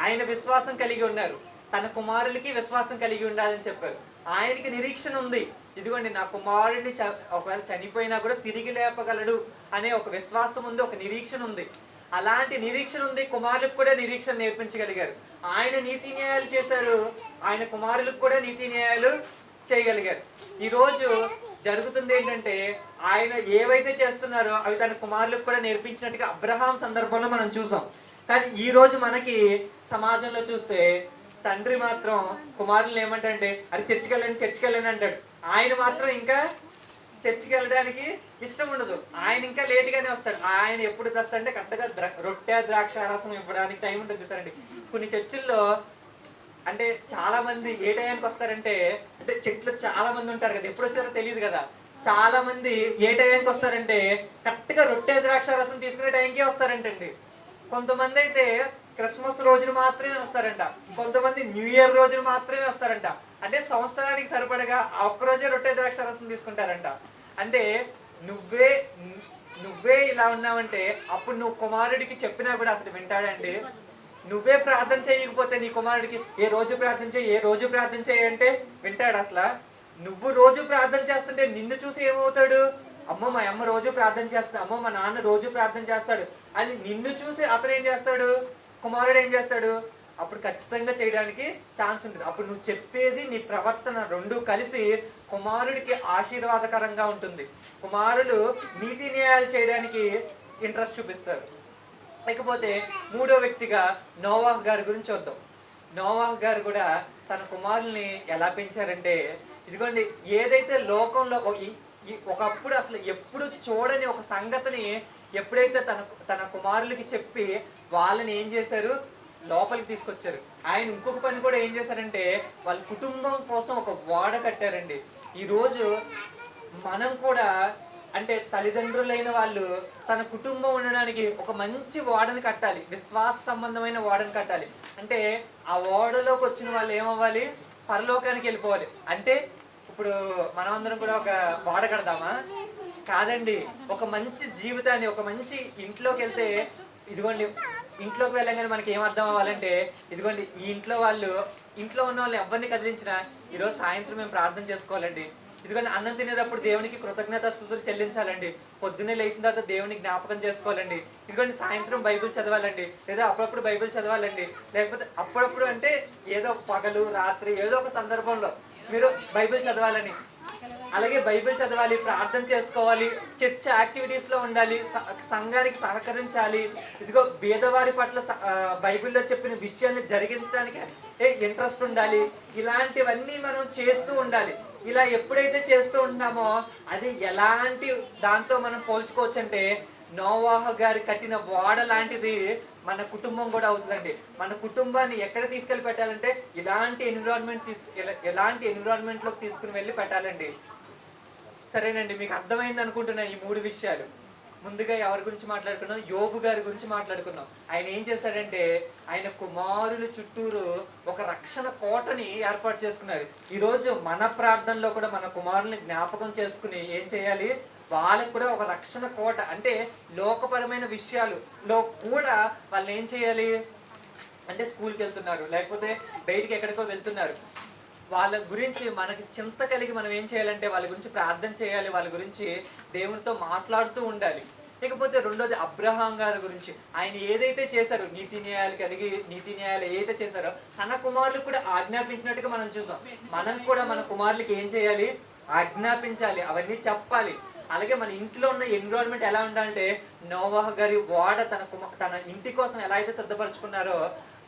ఆయన విశ్వాసం కలిగి ఉన్నారు, తన కుమారులకి విశ్వాసం కలిగి ఉండాలని చెప్పారు. ఆయనకి నిరీక్షణ ఉంది, ఇదిగోండి నా కుమారుడిని ఒకవేళ చనిపోయినా కూడా తిరిగి లేపగలడు అనే ఒక విశ్వాసం ఉంది, ఒక నిరీక్షణ ఉంది. అలాంటి నిరీక్షణ ఉంది. కుమారులకు కూడా నిరీక్షణ నేర్పించగలిగారు. ఆయన నీతి న్యాయాలు చేశారు, ఆయన కుమారులకు కూడా నీతి న్యాయాలు చేయగలిగారు. ఈరోజు జరుగుతుంది ఏంటంటే ఆయన ఏవైతే చేస్తున్నారో అవి తన కుమారులకు కూడా నేర్పించినట్టుగా అబ్రహాం సందర్భంలో మనం చూసాం. కానీ ఈ రోజు మనకి సమాజంలో చూస్తే తండ్రి మాత్రం కుమారులను ఏమంటే అది చర్చికి వెళ్ళండి అంటాడు. ఆయన మాత్రం ఇంకా చర్చికి వెళ్ళడానికి ఇష్టం ఉండదు. ఆయన ఇంకా లేట్గానే వస్తాడు. ఆయన ఎప్పుడు తెస్తాడంటే కరెక్ట్గా రొట్టె ద్రాక్షారసం ఇవ్వడానికి టైం ఉంటుంది చూస్తారండి. కొన్ని చర్చిల్లో అంటే చాలా మంది ఏ టైంకి వస్తారంటే, అంటే చెట్లు చాలా మంది ఉంటారు కదా, ఎప్పుడు వచ్చారో తెలియదు కదా, చాలా మంది ఏ టైంకి వస్తారంటే కరెక్ట్గా రొట్టె ద్రాక్షారసం తీసుకునే టైంకే వస్తారంటండి. కొంతమంది అయితే క్రిస్మస్ రోజున మాత్రమే వస్తారంట, కొంతమంది న్యూ ఇయర్ రోజున మాత్రమే వస్తారంట. అంటే సంవత్సరానికి సరిపడగా ఒక్కరోజే రొట్టె ద్రాక్షారసం తీసుకుంటారంట. అంటే నువ్వే ఇలా ఉన్నావంటే అప్పుడు నువ్వు కుమారుడికి చెప్పినా కూడా అతను వింటాడండి? నువ్వే ప్రార్థన చేయకపోతే నీ కుమారుడికి ఏ రోజు ప్రార్థన చేయి అంటే వింటాడు? అసలు నువ్వు రోజు ప్రార్థన చేస్తుంటే నిన్ను చూసి ఏమవుతాడు? అమ్మో మా అమ్మ రోజు ప్రార్థన చేస్తాడు, అమ్మో మా నాన్న రోజు ప్రార్థన చేస్తాడు అని నిన్ను చూసి అతను ఏం చేస్తాడు, కుమారుడు ఏం చేస్తాడు, అప్పుడు ఖచ్చితంగా చేయడానికి ఛాన్స్ ఉంటుంది. అప్పుడు నువ్వు చెప్పేది నీ ప్రవర్తన రెండు కలిసి కుమారుడికి ఆశీర్వాదకరంగా ఉంటుంది. కుమారులు నీతి న్యాయాలు చేయడానికి ఇంట్రెస్ట్ చూపిస్తారు. లేకపోతే మూడో వ్యక్తిగా నోవాహు గారి గురించి చూద్దాం. నోవాహు గారు కూడా తన కుమారుల్ని ఎలా పెంచారంటే, ఇదిగోండి ఏదైతే లోకంలో ఒకప్పుడు అసలు ఎప్పుడు చూడని ఒక సంగతిని ఎప్పుడైతే తన కుమారులకి చెప్పి వాళ్ళని ఏం చేశారు, లోపలికి తీసుకొచ్చారు. ఆయన ఇంకొక పని కూడా ఏం చేశారంటే వాళ్ళ కుటుంబం కోసం ఒక ఓడ కట్టారండి. ఈరోజు మనం కూడా అంటే తల్లిదండ్రులైన వాళ్ళు తన కుటుంబం ఉండడానికి ఒక మంచి ఓడని కట్టాలి, విశ్వాస సంబంధమైన ఓడని కట్టాలి. అంటే ఆ ఓడలోకి వచ్చిన వాళ్ళు ఏమవ్వాలి, పరలోకానికి వెళ్ళిపోవాలి. అంటే ఇప్పుడు మనం అందరం కూడా ఒక ఓడ కడదామా? కాదండి. ఒక మంచి జీవితాన్ని, ఒక మంచి ఇంట్లోకి వెళ్తే, ఇదిగోండి ఇంట్లోకి వెళ్ళగానే మనకి ఏం అర్థం అవ్వాలంటే, ఇదిగోండి ఈ ఇంట్లో ఉన్న వాళ్ళు ఎవరిని కదిలించినా ఈరోజు సాయంత్రం మేము ప్రార్థన చేసుకోవాలండి. ఇదిగోండి అన్నం తినేటప్పుడు దేవునికి కృతజ్ఞతాస్తుతులు చెల్లించాలండి. పొద్దున్నే లేచిన తర్వాత దేవుని జ్ఞాపకం చేసుకోవాలండి. ఇదిగోండి సాయంత్రం బైబిల్ చదవాలండి, లేదా అప్పుడప్పుడు బైబిల్ చదవాలండి. లేకపోతే అప్పుడప్పుడు అంటే ఏదో పగలు రాత్రి ఏదో ఒక సందర్భంలో మీరు బైబిల్ చదవాలని. అలాగే బైబిల్ చదవాలి, ప్రార్థన చేసుకోవాలి, చర్చ్ యాక్టివిటీస్ లో ఉండాలి, సంఘానికి సహకరించాలి. ఇదిగో పేదవారి పట్ల బైబిల్లో చెప్పిన విషయాన్ని జరిగించడానికి ఇంట్రెస్ట్ ఉండాలి. ఇలాంటివన్నీ మనం చేస్తూ ఉండాలి. ఇలా ఎప్పుడైతే చేస్తూ ఉంటామో అది ఎలాంటి దాంతో మనం పోల్చుకోవచ్చు అంటే, నోవాహు గారి కట్టిన ఓడ లాంటిది మన కుటుంబం కూడా అవుతుందండి. మన కుటుంబాన్ని ఎక్కడ తీసుకెళ్ళి పెట్టాలంటే ఎలాంటి ఎన్విరాన్మెంట్ లోకి తీసుకుని వెళ్ళి పెట్టాలండి. సరేనండి, మీకు అర్థమైంది అనుకుంటున్నాను ఈ మూడు విషయాలు. ముందుగా ఎవరి గురించి మాట్లాడుకున్నాం, యోబు గారి గురించి మాట్లాడుకున్నాం. ఆయన ఏం చేశాడంటే ఆయన కుమారుల చుట్టూరు ఒక రక్షణ కోటని ఏర్పాటు చేసుకున్నారు. ఈరోజు మన ప్రార్థనలో కూడా మన కుమారుల్ని జ్ఞాపకం చేసుకుని ఏం చేయాలి, వాళ్ళకు కూడా ఒక రక్షణ కోట, అంటే లోకపరమైన విషయాలులో కూడా వాళ్ళు ఏం చేయాలి అంటే, స్కూల్కి వెళ్తున్నారు లేకపోతే బయటికి ఎక్కడికో వెళ్తున్నారు, వాళ్ళ గురించి మనకి చింత కలిగి మనం ఏం చేయాలంటే వాళ్ళ గురించి ప్రార్థన చేయాలి, వాళ్ళ గురించి దేవునితో మాట్లాడుతూ ఉండాలి. లేకపోతే రెండోది అబ్రహాం గారి గురించి, ఆయన ఏదైతే చేశారో నీతి న్యాయాలు ఏదైతే చేశారో తన కుమారులకు కూడా ఆజ్ఞాపించినట్టుగా మనం చూసాం. మనం కూడా మన కుమారులకి ఏం చేయాలి, ఆజ్ఞాపించాలి, అవన్నీ చెప్పాలి. అలాగే మన ఇంట్లో ఉన్న ఎన్విరాన్మెంట్ ఎలా ఉండాలంటే, నోవాహు గారి ఓడ తన ఇంటి కోసం ఎలా అయితే సిద్ధపరచుకున్నారో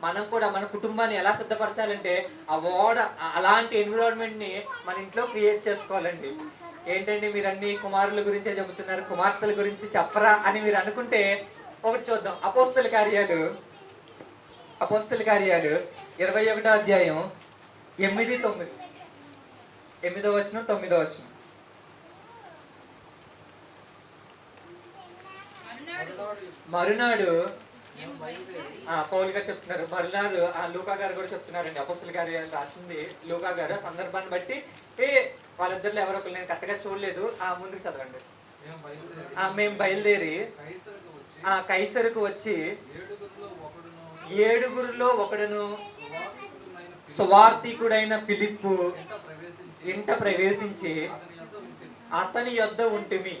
మనం కూడా మన కుటుంబాన్ని ఎలా సిద్ధపరచాలంటే ఆ ఓడ అలాంటి ఎన్విరాన్మెంట్ ని మన ఇంట్లో క్రియేట్ చేసుకోవాలండి. ఏంటండి మీరు అన్ని కుమారుల గురించే చెబుతున్నారు, కుమార్తెల గురించి చెప్పరా అని మీరు అనుకుంటే ఒకటి చూద్దాం. అపోస్తల కార్యాలు 21వ అధ్యాయం 8-9, 8వ వచనం 9వ వచనం. మరునాడు పౌలు గారు చెప్తున్నారు, మరునాడు లూకా గారు కూడా చెప్తున్నారండి. అపోస్తల కార్యాలు రాసింది లూకా గారు. సందర్భాన్ని బట్టి వాళ్ళిద్దరిలో ఎవరో ఒకరు, నేను కరెక్ట్గా చూడలేదు, ముందుకు చదవండి. మేము బయలుదేరి కైసరుకు వచ్చి 7గురిలో ఒకడును సువార్తికుడైన ఫిలిప్పు ఇంట ప్రవేశించి అతని యొద్ద ఉంటిమి.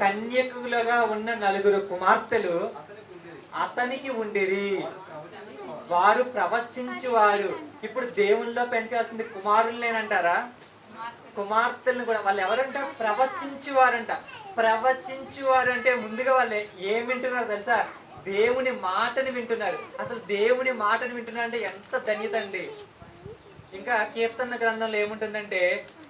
కన్యకులుగా ఉన్న 4 కుమార్తెలు అతనికి ఉండిరి, వారు ప్రవచించువాడు. ఇప్పుడు దేవుల్లో పెంచాల్సింది కుమారులనేనంటారా, కుమార్తెలను కూడా. వాళ్ళు ఎవరంట, ప్రవచించువారంట. ప్రవచించువారు అంటే ముందుగా వాళ్ళు ఏం వింటున్నారు తెలుసా, దేవుని మాటని వింటున్నారు. అసలు దేవుని మాటని వింటున్నారు అంటే ఎంత ధన్యత అండి. ఇంకా కీర్తన గ్రంథంలో ఏముంటుందంటే,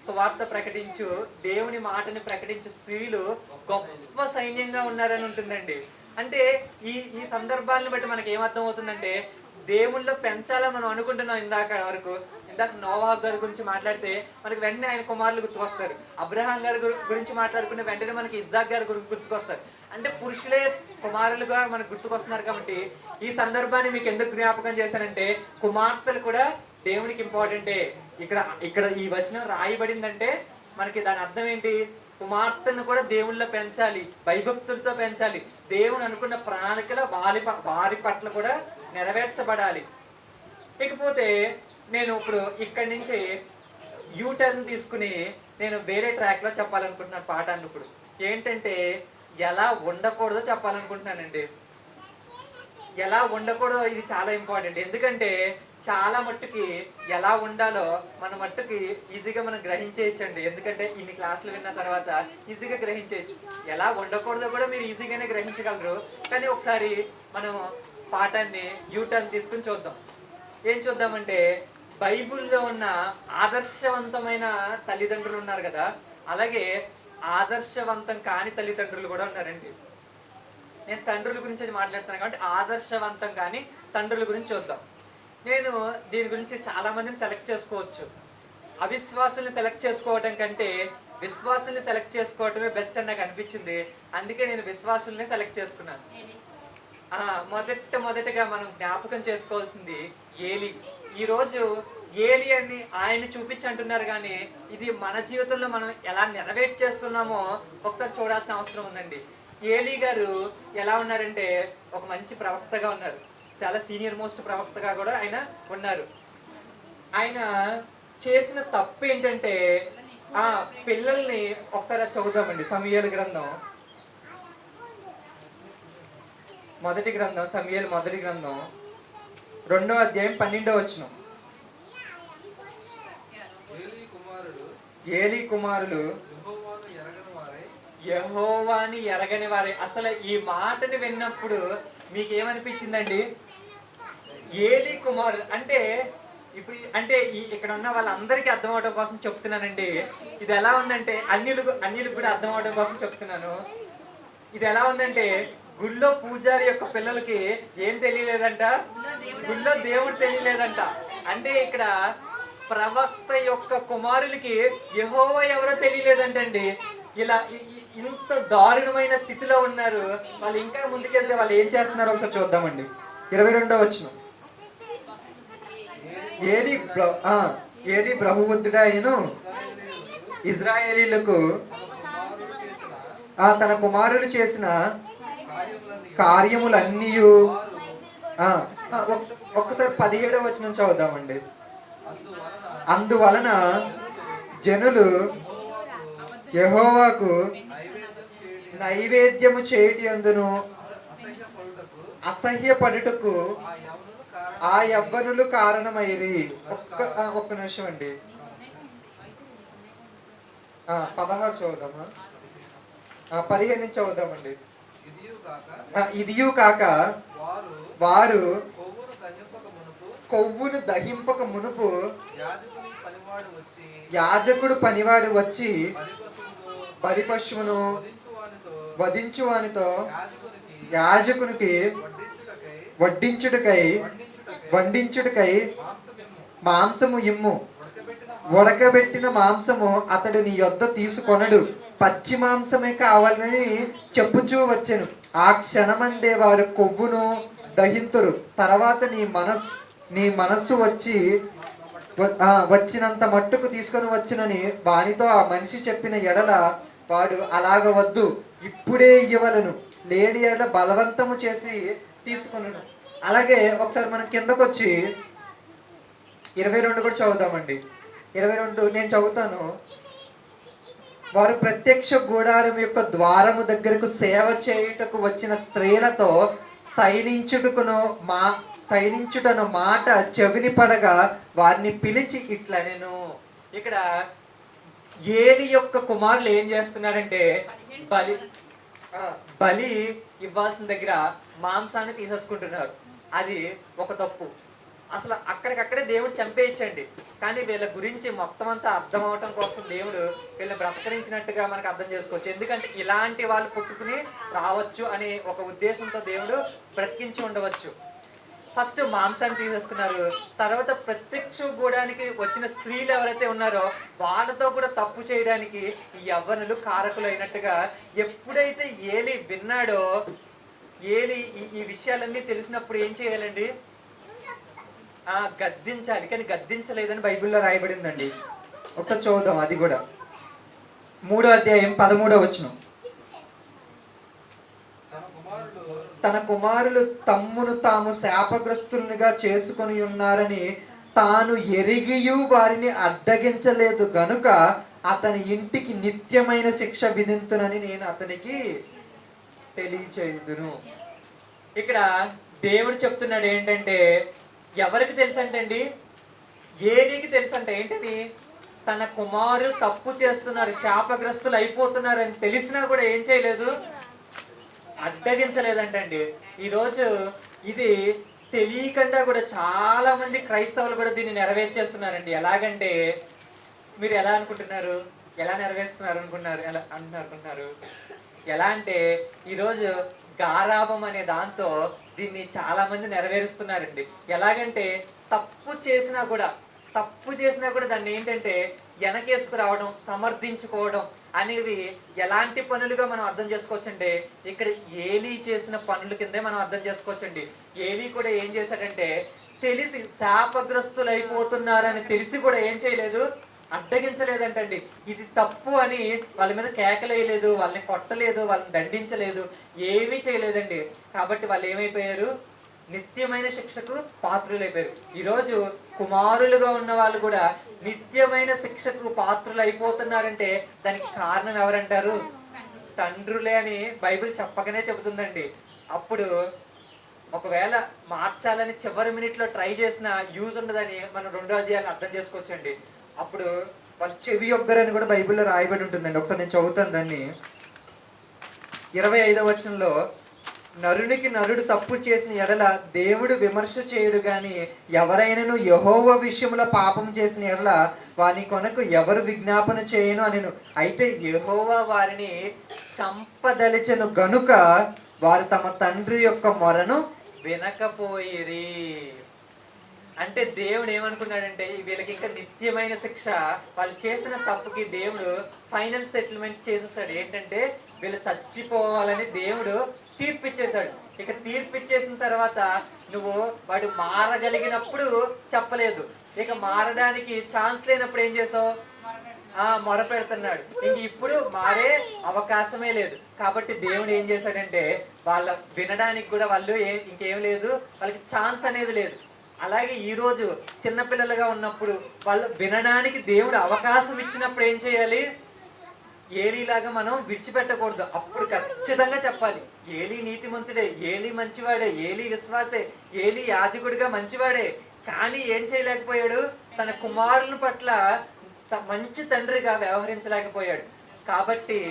స్వార్థ ప్రకటించు, దేవుని మాటని ప్రకటించు స్త్రీలు గొప్ప సైన్యంగా ఉన్నారని ఉంటుందండి. అంటే ఈ సందర్భాలను బట్టి మనకి ఏమర్థం అవుతుందంటే, దేవుళ్ళో పెంచాలని మనం అనుకుంటున్నాం. ఇందాక నోవాహు గారి గురించి మాట్లాడితే మనకి వెంటనే ఆయన కుమారులు గుర్తుకొస్తారు. అబ్రహాం గారి గురించి మాట్లాడుకునే వెంటనే మనకి ఇజ్జాక్ గారి గుర్తుకొస్తారు. అంటే పురుషులే కుమారులుగా మనకు గుర్తుకొస్తున్నారు. కాబట్టి ఈ సందర్భాన్ని మీకు ఎందుకు జ్ఞాపకం చేశానంటే, కుమార్తెలు కూడా దేవునికి ఇంపార్టెంటే. ఇక్కడ ఈ వచనం రాయబడిందంటే మనకి దాని అర్థం ఏంటి, కుమార్తెలను కూడా దేవుళ్ళో పెంచాలి, భయభక్తులతో పెంచాలి. దేవుని అనుకున్న ప్రణాళికలు వారి పట్ల కూడా నెరవేర్చబడాలి. ఇకపోతే నేను ఇప్పుడు ఇక్కడి నుంచి యూటర్న్ తీసుకుని నేను వేరే ట్రాక్లో చెప్పాలనుకుంటున్నాను పాఠాన్ని. ఇప్పుడు ఏంటంటే ఎలా ఉండకూడదో చెప్పాలనుకుంటున్నానండి. ఎలా ఉండకూడదో ఇది చాలా ఇంపార్టెంట్. ఎందుకంటే చాలా మట్టుకి ఎలా ఉండాలో మన మట్టుకి ఈజీగా మనం గ్రహించేయచ్చండి. ఎందుకంటే ఇన్ని క్లాసులు విన్న తర్వాత ఈజీగా గ్రహించేయచ్చు. ఎలా ఉండకూడదో కూడా మీరు ఈజీగానే గ్రహించగలరు. కానీ ఒకసారి మనం పాఠాన్ని యూటర్న్ తీసుకుని చూద్దాం. ఏం చూద్దామంటే బైబిల్లో ఉన్న ఆదర్శవంతమైన తల్లిదండ్రులు ఉన్నారు కదా, అలాగే ఆదర్శవంతం కాని తల్లిదండ్రులు కూడా ఉన్నారండి. నేను తండ్రుల గురించి మాట్లాడుతున్నాను కాబట్టి ఆదర్శవంతం కానీ తండ్రుల గురించి చూద్దాం. నేను దీని గురించి చాలా మందిని సెలెక్ట్ చేసుకోవచ్చు. అవిశ్వాసుల్ని సెలెక్ట్ చేసుకోవడం కంటే విశ్వాసుల్ని సెలెక్ట్ చేసుకోవటమే బెస్ట్ అని నాకు అనిపించింది. అందుకే నేను విశ్వాసుల్ని సెలెక్ట్ చేసుకున్నాను. మొదటగా మనం జ్ఞాపకం చేసుకోవాల్సింది ఏలి. ఈరోజు ఏలి అని ఆయన చూపించి అంటున్నారు, కానీ ఇది మన జీవితంలో మనం ఎలా నెరవేట్ చేస్తున్నామో ఒకసారి చూడాల్సిన అవసరం ఉందండి. ఏలి గారు ఎలా ఉన్నారంటే ఒక మంచి ప్రవక్తగా ఉన్నారు. చాలా సీనియర్ మోస్ట్ ప్రవక్తగా కూడా ఆయన ఉన్నారు. ఆయన చేసిన తప్పు ఏంటంటే పిల్లల్ని ఒకసారి చదువుదామండి. సమూయేలు గ్రంథం మొదటి గ్రంథం 2వ అధ్యాయం 12వ వచనం. ఏలీ కుమారులు యెహోవాని ఎరగని వారే. అసలు ఈ మాటని విన్నప్పుడు మీకు ఏమనిపించిందండి? ఏలీ కుమారులు అంటే ఇప్పుడు ఇక్కడ ఉన్న వాళ్ళందరికీ అర్థం అవడం కోసం చెప్తున్నానండి. ఇది ఎలా ఉందంటే అన్యులకు కూడా అర్థం అవడం కోసం చెప్తున్నాను. ఇది ఎలా ఉందంటే గుళ్ళో పూజారి యొక్క పిల్లలకి ఏం తెలియలేదంట, గుళ్ళో దేవుడు తెలియలేదంట. అంటే ఇక్కడ ప్రవక్త యొక్క కుమారులకి యెహోవా ఎవరో తెలియలేదంటండి. ఇలా ఇంత దారుణమైన స్థితిలో ఉన్నారు వాళ్ళు. ఇంకా ముందుకెళ్తే వాళ్ళు ఏం చేస్తున్నారో ఒకసారి చూద్దామండి. 22వ వచనం. ఏలీ బ్రహుబుద్ధుడాయను ఇజ్రాయేలీలకు తన కుమారులు చేసిన కార్యములన్నీ ఒక్కసారి 17వ వచనం చదువుదామండి. అందువలన జనులు యెహోవాకు నైవేద్యము చేయటి అందును అసహ్యపడుటకు ఆ యవ్వనులు కారణమైరి. ఒక్క నిమిషం అండి. 16 చదువుదామా? 15 నుంచి చదువుదామండి. ఇదియు కాక వారు కొవ్వును దహింపక మునుపు యాజకుడు పనివాడు వచ్చి బలి పశువును వధించువానితో యాజకునికి వండించుటకై మాంసము ఇమ్ము. ఉడకబెట్టిన మాంసము అతడు నీ యొద్ద తీసుకొనడు, పచ్చి మాంసమే కావాలని చెప్పుచూ వచ్చెను. ఆ క్షణమందే వారు కొవ్వును దహింతురు. తర్వాత నీ మనస్సు వచ్చినంత మట్టుకు తీసుకొని వచ్చునని వానితో ఆ మనిషి చెప్పిన ఎడల వాడు అలాగ వద్దు, ఇప్పుడే ఇవ్వలను, లేని ఎడల బలవంతము చేసి తీసుకొను. అలాగే ఒకసారి మనం కిందకు వచ్చి 22 కూడా చదువుతామండి. 22 నేను చదువుతాను. వారు ప్రత్యక్ష గుడారం యొక్క ద్వారము దగ్గరకు సేవ చేయుటకు వచ్చిన స్త్రీలతో సైనించుటను మాట చెవిని పడగా వారిని పిలిచి ఇట్లా నేను. ఇక్కడ ఏలి యొక్క కుమారులు ఏం చేస్తున్నారంటే బలి ఇవ్వాల్సిన దగ్గర మాంసాన్ని తీసేసుకుంటున్నారు. అది ఒక తప్పు. అసలు అక్కడికక్కడే దేవుడు చంపేయచ్చండి. కానీ వీళ్ళ గురించి మొత్తం అంతా అర్థం అవటం కోసం దేవుడు వీళ్ళని బ్రతకరించినట్టుగా మనకు అర్థం చేసుకోవచ్చు. ఎందుకంటే ఇలాంటి వాళ్ళు పుట్టుకుని రావచ్చు అనే ఒక ఉద్దేశంతో దేవుడు బ్రతికించి ఉండవచ్చు. ఫస్ట్ మాంసాన్ని తీసేసుకున్నారు. తర్వాత ప్రత్యక్ష గూడానికి వచ్చిన స్త్రీలు ఎవరైతే ఉన్నారో వాళ్ళతో కూడా తప్పు చేయడానికి ఈ యవ్వనులు కారకులు అయినట్టుగా. ఎప్పుడైతే ఏలి విన్నాడో, ఏలి ఈ విషయాలన్నీ తెలిసినప్పుడు ఏం చేయాలండి? గద్దించాలి. కానీ గద్దించలేదని బైబిల్లో రాయబడిందండి. ఒకసారి చూద్దాం. అది కూడా 3వ అధ్యాయం 13వ వచనం. తన కుమారులు తమ్మును తాము శాపగ్రస్తులుగా చేసుకొని ఉన్నారని తాను ఎరిగియు వారిని అడ్డగించలేదు గనుక అతని ఇంటికి నిత్యమైన శిక్ష విధింతునని నేను అతనికి తెలియచేయుదును. ఇక్కడ దేవుడు చెప్తున్నాడు ఏంటంటే, ఎవరికి తెలుసు అంటండి? ఏలీకి తెలుసు అంట. ఏంటది? తన కుమారులు తప్పు చేస్తున్నారు, శాపగ్రస్తులు అయిపోతున్నారు అని తెలిసినా కూడా ఏం చేయలేదు, అడ్డగించలేదంటండి. ఈరోజు ఇది తెలియకుండా కూడా చాలా మంది క్రైస్తవులు కూడా దీన్ని నెరవేర్చేస్తున్నారండి. ఎలాగంటే, మీరు ఎలా అనుకుంటున్నారు? ఎలా నెరవేరుస్తున్నారు అనుకున్నారు? ఎలా అనుకుంటున్నారు? ఎలా అంటే, ఈరోజు గారాబం అనే దాంతో దీన్ని చాలా మంది నెరవేరుస్తున్నారండి. ఎలాగంటే, తప్పు చేసినా కూడా దాన్ని ఏంటంటే వెనకేసుకురావడం, సమర్థించుకోవడం అనేవి ఎలాంటి పనులుగా మనం అర్థం చేసుకోవచ్చండి. ఇక్కడ ఏలీ చేసిన పనుల కిందే మనం అర్థం చేసుకోవచ్చండి. ఏలీ కూడా ఏం చేశాడంటే, తెలిసి శాపగ్రస్తులు అయిపోతున్నారని తెలిసి కూడా ఏం చేయలేదు, అడ్డగించలేదంటండి. ఇది తప్పు అని వాళ్ళ మీద కేకలేయలేదు, వాళ్ళని కొట్టలేదు, వాళ్ళని దండించలేదు, ఏమీ చేయలేదండి. కాబట్టి వాళ్ళు ఏమైపోయారు, నిత్యమైన శిక్షకు పాత్రులైపోయారు. ఈరోజు కుమారులుగా ఉన్న వాళ్ళు కూడా నిత్యమైన శిక్షకు పాత్రులు అయిపోతున్నారంటే దానికి కారణం ఎవరంటారు? తండ్రులే అని బైబిల్ చెప్పకనే చెబుతుందండి. అప్పుడు ఒకవేళ మార్చాలని చివరి మినిట్లో ట్రై చేసిన యూజ్ ఉండదని మనం 2వ అధ్యాయాన్ని అర్థం చేసుకోవచ్చండి. అప్పుడు వాళ్ళు చెవి ఒగ్గరని కూడా బైబిల్లో రాయబడి ఉంటుందండి. ఒకసారి నేను చదువుతాను దాన్ని. 25వ వచనంలో, నరునికి నరుడు తప్పు చేసిన ఎడల దేవుడు విమర్శ చేయుడు గాని ఎవరైనను యెహోవా విషయంలో పాపం చేసిన ఎడల వాని కొనకు ఎవరు విజ్ఞాపన చేయను అనెను. అయితే యెహోవా వారిని చంపదలిచెను గనుక వారు తమ తండ్రి యొక్క మొరను వినకపోయిరి. అంటే దేవుడు ఏమనుకున్నాడంటే, వీళ్ళకి ఇంకా నిత్యమైన శిక్ష, వాళ్ళు చేసిన తప్పుకి దేవుడు ఫైనల్ సెటిల్మెంట్ చేసేసాడు. ఏంటంటే వీళ్ళు చచ్చిపోవాలని దేవుడు తీర్పిచ్చేశాడు. ఇక తీర్పిచ్చేసిన తర్వాత నువ్వు వాడు మారగలిగినప్పుడు చెప్పలేదు, ఇక మారడానికి ఛాన్స్ లేనప్పుడు ఏం చేసావు, మొర పెడుతున్నాడు. ఇంక ఇప్పుడు మారే అవకాశమే లేదు. కాబట్టి దేవుడు ఏం చేశాడంటే, వాళ్ళ వినడానికి కూడా వాళ్ళు ఇంకేం లేదు, వాళ్ళకి ఛాన్స్ అనేది లేదు. అలాగే ఈరోజు చిన్నపిల్లలుగా ఉన్నప్పుడు వాళ్ళు వినడానికి దేవుడు అవకాశం ఇచ్చినప్పుడు ఏం చేయాలి, ఏలీలాగా మనం విడిచిపెట్టకూడదు. అప్పుడు ఖచ్చితంగా చెప్పాలి, ఏలీ నీతిమంతుడే, ఏలీ మంచివాడే, ఏలీ విశ్వాసే, ఏలీ యాజకుడిగా మంచివాడే. కానీ ఏం చేయలేకపోయాడు, తన కుమారుల పట్ల మంచి తండ్రిగా వ్యవహరించలేకపోయాడు. కాబట్టి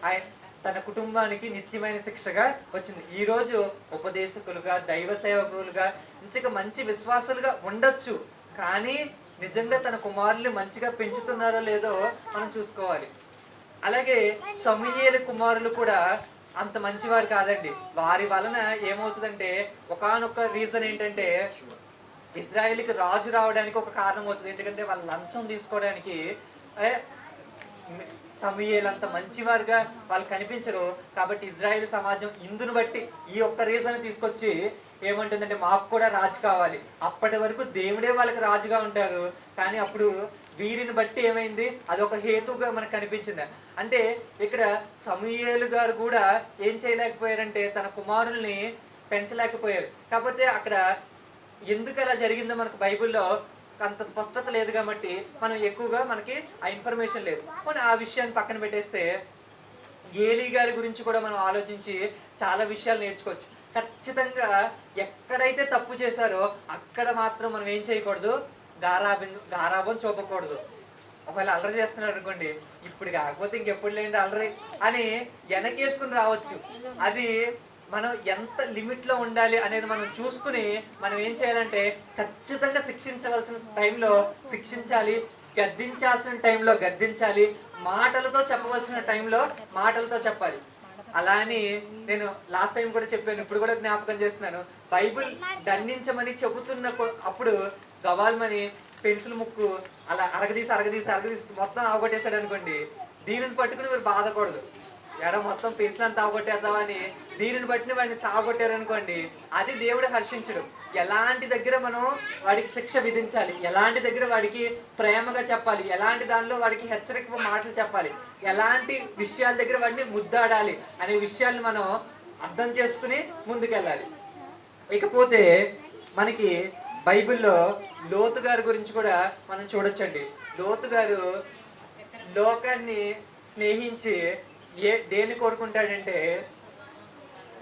ఆయన తన కుటుంబానికి నిత్యమైన శిక్షగా వచ్చింది. ఈరోజు ఉపదేశకులుగా, దైవ సేవకులుగా, ఇంకా మంచి విశ్వాసులుగా ఉండొచ్చు, కానీ నిజంగా తన కుమారుల్ని మంచిగా పెంచుతున్నారో లేదో మనం చూసుకోవాలి. అలాగే సమూయేలు కుమారులు కూడా అంత మంచివారు కాదండి. వారి వలన ఏమవుతుందంటే, ఒకానొక రీజన్ ఏంటంటే, ఇజ్రాయేల్కి రాజు రావడానికి ఒక కారణం అవుతుంది. ఎందుకంటే వాళ్ళు లంచం తీసుకోవడానికి సమూయేలు అంత మంచివారుగా వాళ్ళు కనిపించరు. కాబట్టి ఇజ్రాయేల్ సమాజం ఇందును బట్టి ఈ ఒక్క రీజన్ తీసుకొచ్చి ఏమంటుందంటే, మాకు కూడా రాజు కావాలి. అప్పటి వరకు దేవుడే వాళ్ళకి రాజుగా ఉంటారు, కానీ అప్పుడు వీరిని బట్టి ఏమైంది, అదొక హేతుగా మనకు కనిపించింది. అంటే ఇక్కడ సమూయేలు గారు కూడా ఏం చేయలేకపోయారంటే, తన కుమారుల్ని పెంచలేకపోయారు. కాకపోతే అక్కడ ఎందుకు అలా జరిగిందో మనకు బైబిల్లో అంత స్పష్టత లేదు కాబట్టి మనం ఎక్కువగా మనకి ఆ ఇన్ఫర్మేషన్ లేదు. మనం ఆ విషయాన్ని పక్కన పెట్టేస్తే, ఏలీ గారి గురించి కూడా మనం ఆలోచించి చాలా విషయాలు నేర్చుకోవచ్చు. ఖచ్చితంగా ఎక్కడైతే తప్పు చేశారో అక్కడ మాత్రం మనం ఏం చేయకూడదు, గారాబం చూపకూడదు. ఒకవేళ అల్లరి చేస్తున్నాడు అనుకోండి, ఇప్పుడు కాకపోతే ఇంకెప్పుడు లేండి అల్లరి అని వెనకేసుకుని రావచ్చు. అది మనం ఎంత లిమిట్లో ఉండాలి అనేది మనం చూసుకుని మనం ఏం చేయాలంటే, ఖచ్చితంగా శిక్షించవలసిన టైంలో శిక్షించాలి, గద్దించాల్సిన టైంలో గద్దించాలి, మాటలతో చెప్పవలసిన టైంలో మాటలతో చెప్పాలి. అలా అని నేను లాస్ట్ టైం కూడా చెప్పాను, ఇప్పుడు కూడా జ్ఞాపకం చేస్తున్నాను. బైబిల్ దండించమని చెబుతున్న అప్పుడు గవాల్మని పెన్సిల్ ముక్కు అలా అరగదీసి మొత్తం అవగొట్టేశాడు అనుకోండి, దీనిని పట్టుకుని మీరు బాధకూడదు. ఎడ మొత్తం పెన్సిల్ అంతా అవగొట్టేద్దామని దీనిని బట్టి వాడిని చావగొట్టారనుకోండి, అది దేవుడు హర్షించడు. ఎలాంటి దగ్గర మనం వాడికి శిక్ష విధించాలి, ఎలాంటి దగ్గర వాడికి ప్రేమగా చెప్పాలి, ఎలాంటి దానిలో వాడికి హెచ్చరిక మాటలు చెప్పాలి, ఎలాంటి విషయాల దగ్గర వాడిని ముద్దాడాలి అనే విషయాన్ని మనం అర్థం చేసుకుని ముందుకెళ్ళాలి. ఇకపోతే మనకి బైబిల్లో లోతు గారి గురించి కూడా మనం చూడొచ్చండి. లోతు గారు లోకాన్ని స్నేహించి దేన్ని కోరుకుంటాడంటే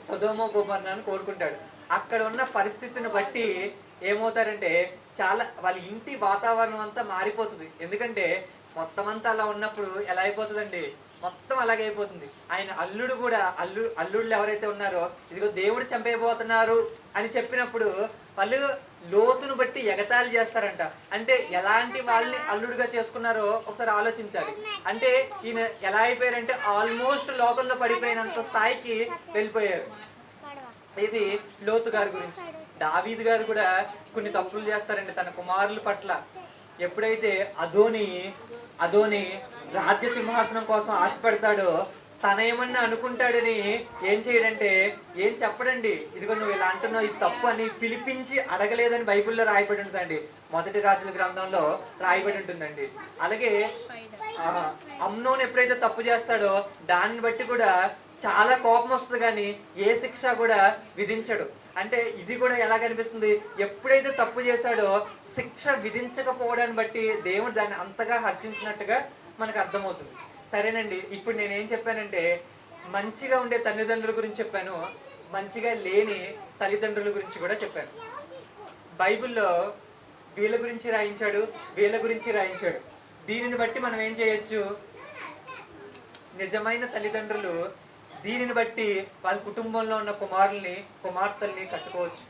సొదొమ గొమొర్రాను కోరుకుంటాడు. అక్కడ ఉన్న పరిస్థితిని బట్టి ఏమవుతారంటే చాలా వాళ్ళ ఇంటి వాతావరణం అంతా మారిపోతుంది. ఎందుకంటే మొత్తం అంతా అలా ఉన్నప్పుడు ఎలా అయిపోతుందండి, మొత్తం అలాగే అయిపోతుంది. ఆయన అల్లుడు కూడా అల్లుళ్ళు ఎవరైతే ఉన్నారో ఇదిగో దేవుడు చంపేయబోతున్నారు అని చెప్పినప్పుడు వాళ్ళు లోతును బట్టి ఎగతాళి చేస్తారంట. అంటే ఎలాంటి వాళ్ళని అల్లుడుగా చేసుకున్నారో ఒకసారి ఆలోచించాలి. అంటే ఈయన ఎలా అయిపోయారంటే ఆల్మోస్ట్ లోకంలో పడిపోయినంత స్థాయికి వెళ్ళిపోయారు. ఇది లోతు గారి గురించి. దావీదు గారు కూడా కొన్ని తప్పులు చేస్తారండి తన కుమారుల పట్ల. ఎప్పుడైతే అదోని రాజ్య సింహాసనం కోసం ఆశపడతాడో తన ఏమన్నా అనుకుంటాడని ఏం చేయడంటే ఏం చెప్పడండి, ఇదిగో నువ్వు ఇలా అంటున్నావు ఇది తప్పు అని పిలిపించి అడగలేదని బైబిల్లో రాయబడి ఉంటుందండి. మొదటి రాజుల గ్రంథంలో రాయబడి ఉంటుందండి. అలాగే అమ్నోను ఎప్పుడైతే తప్పు చేస్తాడో దాన్ని బట్టి కూడా చాలా కోపం వస్తుంది, కానీ ఏ శిక్ష కూడా విధించడు. అంటే ఇది కూడా ఎలా కనిపిస్తుంది, ఎప్పుడైతే తప్పు చేశాడో శిక్ష విధించకపోవడాన్ని బట్టి దేవుడు దాన్ని అంతగా హర్షించినట్టుగా మనకు అర్థమవుతుంది. సరేనండి, ఇప్పుడు నేనేం చెప్పానంటే మంచిగా ఉండే తల్లిదండ్రుల గురించి చెప్పాను, మంచిగా లేని తల్లిదండ్రుల గురించి కూడా చెప్పాను. బైబిల్లో వీళ్ళ గురించి రాయించాడు, వీళ్ళ గురించి రాయించాడు. దీనిని బట్టి మనం ఏం చేయొచ్చు, నిజమైన తల్లిదండ్రులు దీనిని బట్టి వాళ్ళ కుటుంబంలో ఉన్న కుమారుల్ని కుమార్తెల్ని కట్టుకోవచ్చు.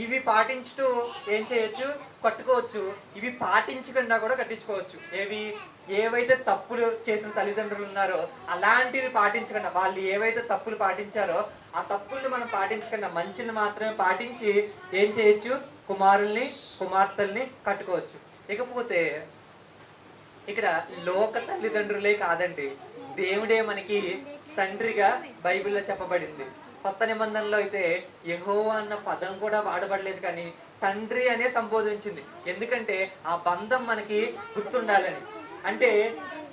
ఇవి పాటించుతూ ఏం చేయొచ్చు, కట్టుకోవచ్చు. ఇవి పాటించకుండా కూడా కట్టించుకోవచ్చు. ఏవైతే తప్పులు చేసిన తల్లిదండ్రులు ఉన్నారో అలాంటివి పాటించకుండా, వాళ్ళు ఏవైతే తప్పులు పాటించారో ఆ తప్పుల్ని మనం పాటించకుండా మంచిని మాత్రమే పాటించి ఏం చేయొచ్చు, కుమారుల్ని కుమార్తెల్ని కట్టుకోవచ్చు. ఇకపోతే ఇక్కడ లోక తల్లిదండ్రులే కాదండి, దేవుడే మనకి తండ్రిగా బైబిల్లో చెప్పబడింది. కొత్త నిబంధనలో అయితే యెహోవా అన్న పదం కూడా వాడబడలేదు, కానీ తండ్రి అనే సంబోధించింది. ఎందుకంటే ఆ బంధం మనకి గుర్తుండాలని. అంటే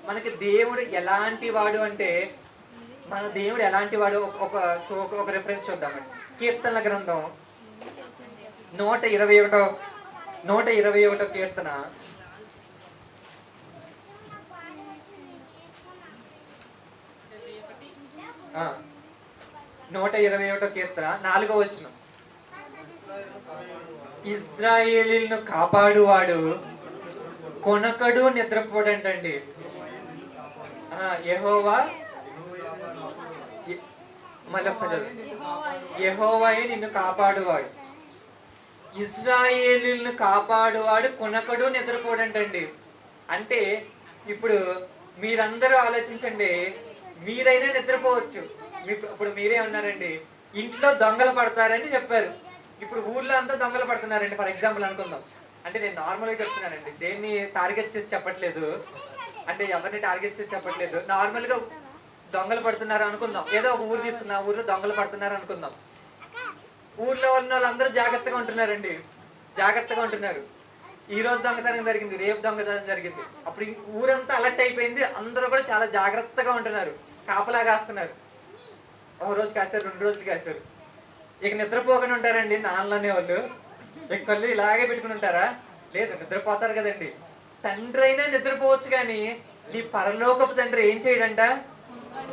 మనకి దేవుడు ఎలాంటి వాడు అంటే, మన దేవుడు ఎలాంటి వాడు ఒక రిఫరెన్స్ చూద్దామండి. కీర్తనల గ్రంథం 121 కీర్తన 121 కీర్తన 4వ వచనం. ఇజ్రాయేలీలను కాపాడువాడు కొనకడు నిద్రపోడంటండి. యెహోవా, మళ్ళీ ఒకసారి యెహోవాయే నిన్ను కాపాడువాడు, ఇజ్రాయేలీలను కాపాడువాడు కొనకడు నిద్రపోడంటండి. అంటే ఇప్పుడు మీరందరూ ఆలోచించండి, మీరైనా నిద్రపోవచ్చు. ఇప్పుడు మీరే ఉన్నారండి, ఇంట్లో దొంగలు పడతారని చెప్పారు. ఇప్పుడు ఊర్లో అంతా దొంగలు పడుతున్నారండి ఫర్ ఎగ్జాంపుల్ అనుకుందాం. అంటే నేను నార్మల్గా చెప్తున్నానండి, దేన్ని టార్గెట్ చేసి చెప్పట్లేదు, అంటే ఎవరిని టార్గెట్ చేసి చెప్పట్లేదు. నార్మల్గా దొంగలు పడుతున్నారు అనుకుందాం. ఏదో ఒక ఊరు తీసుకున్నా, ఊర్లో దొంగలు పడుతున్నారు అనుకుందాం. ఊర్లో ఉన్న వాళ్ళందరూ జాగ్రత్తగా ఉంటున్నారండి, జాగ్రత్తగా ఉంటున్నారు. ఈ రోజు దొంగతనం జరిగింది, రేపు దొంగతనం జరిగింది. అప్పుడు ఊరంతా అలర్ట్ అయిపోయింది, అందరూ కూడా చాలా జాగ్రత్తగా ఉంటున్నారు, కాపలా కాస్తున్నారు. ఒక రోజు కాస్తారు, 2 రోజులు కాస్తారు. ఇక నిద్రపోకుండా ఉంటారండి నాన్నలనే వాళ్ళు. ఇక కళ్ళు ఇలాగే పెట్టుకుని ఉంటారా? లేదు, నిద్రపోతారు కదండి. తండ్రి అయినా నిద్రపోవచ్చు, కానీ నీ పరలోకపు తండ్రి ఏం చేయడంట,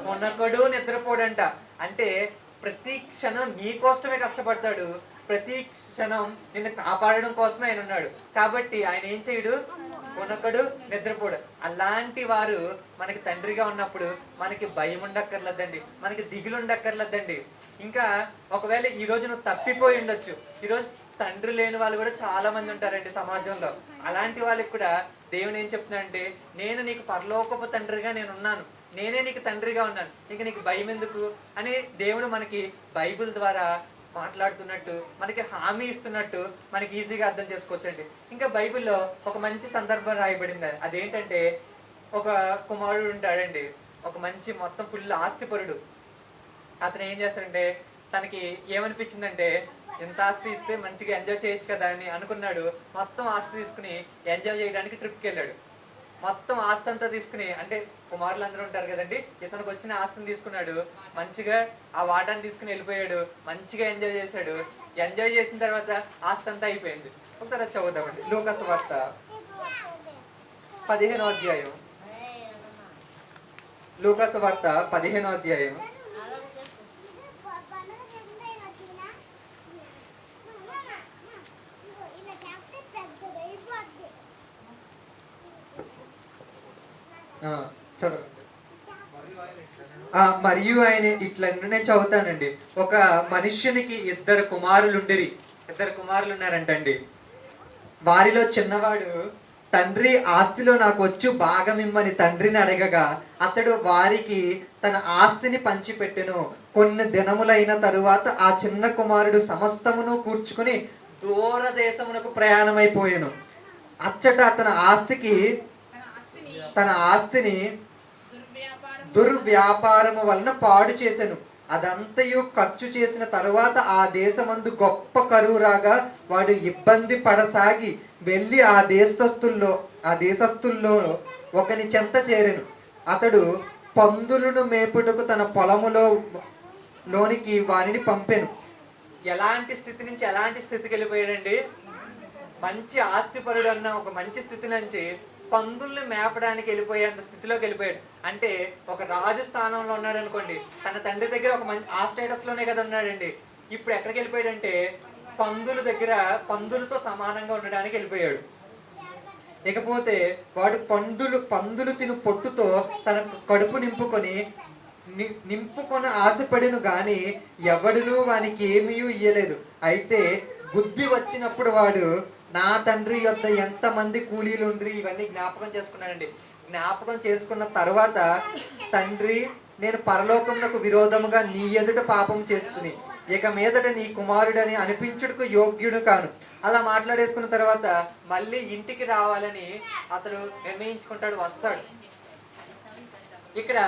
కొనకడు నిద్రపోడంట. అంటే ప్రతి క్షణం నీ కోసమే కష్టపడతాడు, ప్రతి క్షణం నిన్ను కాపాడడం కోసమే ఆయన ఉన్నాడు. కాబట్టి ఆయన ఏం చేయడు, కొనకడు నిద్రపోడు. అలాంటి వారు మనకి తండ్రిగా ఉన్నప్పుడు మనకి భయం ఉండక్కర్లేదండి, మనకి దిగులు ఉండక్కర్లేదండి. ఇంకా ఒకవేళ ఈ రోజు నువ్వు తప్పిపోయి ఉండొచ్చు. ఈరోజు తండ్రి లేని వాళ్ళు కూడా చాలా మంది ఉంటారండి సమాజంలో. అలాంటి వాళ్ళకి కూడా దేవుని ఏం చెప్తున్నాడంటే, నేను నీకు పరలోకపు తండ్రిగా నేను ఉన్నాను, నేనే నీకు తండ్రిగా ఉన్నాను, ఇంకా నీకు భయం ఎందుకు అని దేవుడు మనకి బైబిల్ ద్వారా మాట్లాడుతున్నట్టు, మనకి హామీ ఇస్తున్నట్టు మనకి ఈజీగా అర్థం చేసుకోవచ్చండి. ఇంకా బైబిల్లో ఒక మంచి సందర్భం రాయబడింది. అదేంటంటే, ఒక కుమారుడు ఉంటాడండి, ఒక మంచి మొత్తం ఫుల్ ఆస్తిపరుడు. అతను ఏం చేస్తాడంటే, తనకి ఏమనిపించిందంటే, ఎంత ఆస్తి ఇస్తే మంచిగా ఎంజాయ్ చేయొచ్చు కదా అని అనుకున్నాడు. మొత్తం ఆస్తి తీసుకుని ఎంజాయ్ చేయడానికి ట్రిప్కి వెళ్ళాడు. మొత్తం ఆస్తి అంతా తీసుకుని, అంటే కుమారులు అందరూ ఉంటారు కదండి, ఇతనికి వచ్చిన ఆస్తిని తీసుకున్నాడు, మంచిగా ఆ వాటాన్ని తీసుకుని వెళ్ళిపోయాడు, మంచిగా ఎంజాయ్ చేశాడు. ఎంజాయ్ చేసిన తర్వాత ఆస్తి అంతా అయిపోయింది. ఒకసారి అది చదువుతామండి. లూకా సువార్త 15వ అధ్యాయం. లూకా సువార్త 15వ అధ్యాయం. చదవండి. మరియు ఆయన ఇట్లన్నీ నేను చదువుతానండి. ఒక మనుష్యునికి ఇద్దరు కుమారులు ఉన్నారంటండి. వారిలో చిన్నవాడు, తండ్రి ఆస్తిలో నాకు వచ్చు భాగమిమ్మని తండ్రిని అడగగా అతడు వారికి తన ఆస్తిని పంచిపెట్టెను. కొన్ని దినములైన తరువాత ఆ చిన్న కుమారుడు సమస్తమును కూర్చుకుని దూరదేశమునకు ప్రయాణమైపోయాను. అచ్చట తన ఆస్తిని దుర్వ్యాపారము వలన పాడు చేసెను. అదంతయు ఖర్చు చేసిన తరువాత ఆ దేశమందు గొప్ప కరువు రాగా వాడు ఇబ్బంది పడసాగి వెళ్ళి ఆ దేశస్థుల్లో ఒకని చెంత చేరెను. అతడు పందులను మేపుటకు తన లోనికి వానిని పంపెను. ఎలాంటి స్థితి నుంచి ఎలాంటి స్థితికి వెళ్ళిపోయాడండి? మంచి ఆస్తిపరుడు అన్న ఒక మంచి స్థితి నుంచి పందుల్ని మేపడానికి వెళ్ళిపోయేంత స్థితిలోకి వెళ్ళిపోయాడు. అంటే ఒక రాజు స్థానంలో ఉన్నాడు అనుకోండి, తన తండ్రి దగ్గర ఒక మంచి ఆ స్టేటస్ లోనే కదా ఉన్నాడండి. ఇప్పుడు ఎక్కడికి వెళ్ళిపోయాడంటే పందులతో సమానంగా ఉండడానికి వెళ్ళిపోయాడు. ఇకపోతే వాడు పందులు తిను పొట్టుతో తన కడుపు నింపుకొని ఆశపడిను గాని ఎవడును వానికి ఏమీ ఇయ్యలేదు. అయితే బుద్ధి వచ్చినప్పుడు వాడు నా తండ్రి యొద్ద ఎంతమంది కూలీలు ఉండ్రి ఇవన్నీ జ్ఞాపకం చేసుకున్నాడండి. జ్ఞాపకం చేసుకున్న తర్వాత, తండ్రి, నేను పరలోకమునకు విరోధముగా నీ ఎదుట పాపం చేస్తుని ఇక మీదట నీ కుమారుడని అనిపించుటకు యోగ్యుడు కాను. అలా మాట్లాడేసుకున్న తర్వాత మళ్ళీ ఇంటికి రావాలని అతడు నిర్ణయించుకుంటాడు, వస్తాడు. ఇక్కడ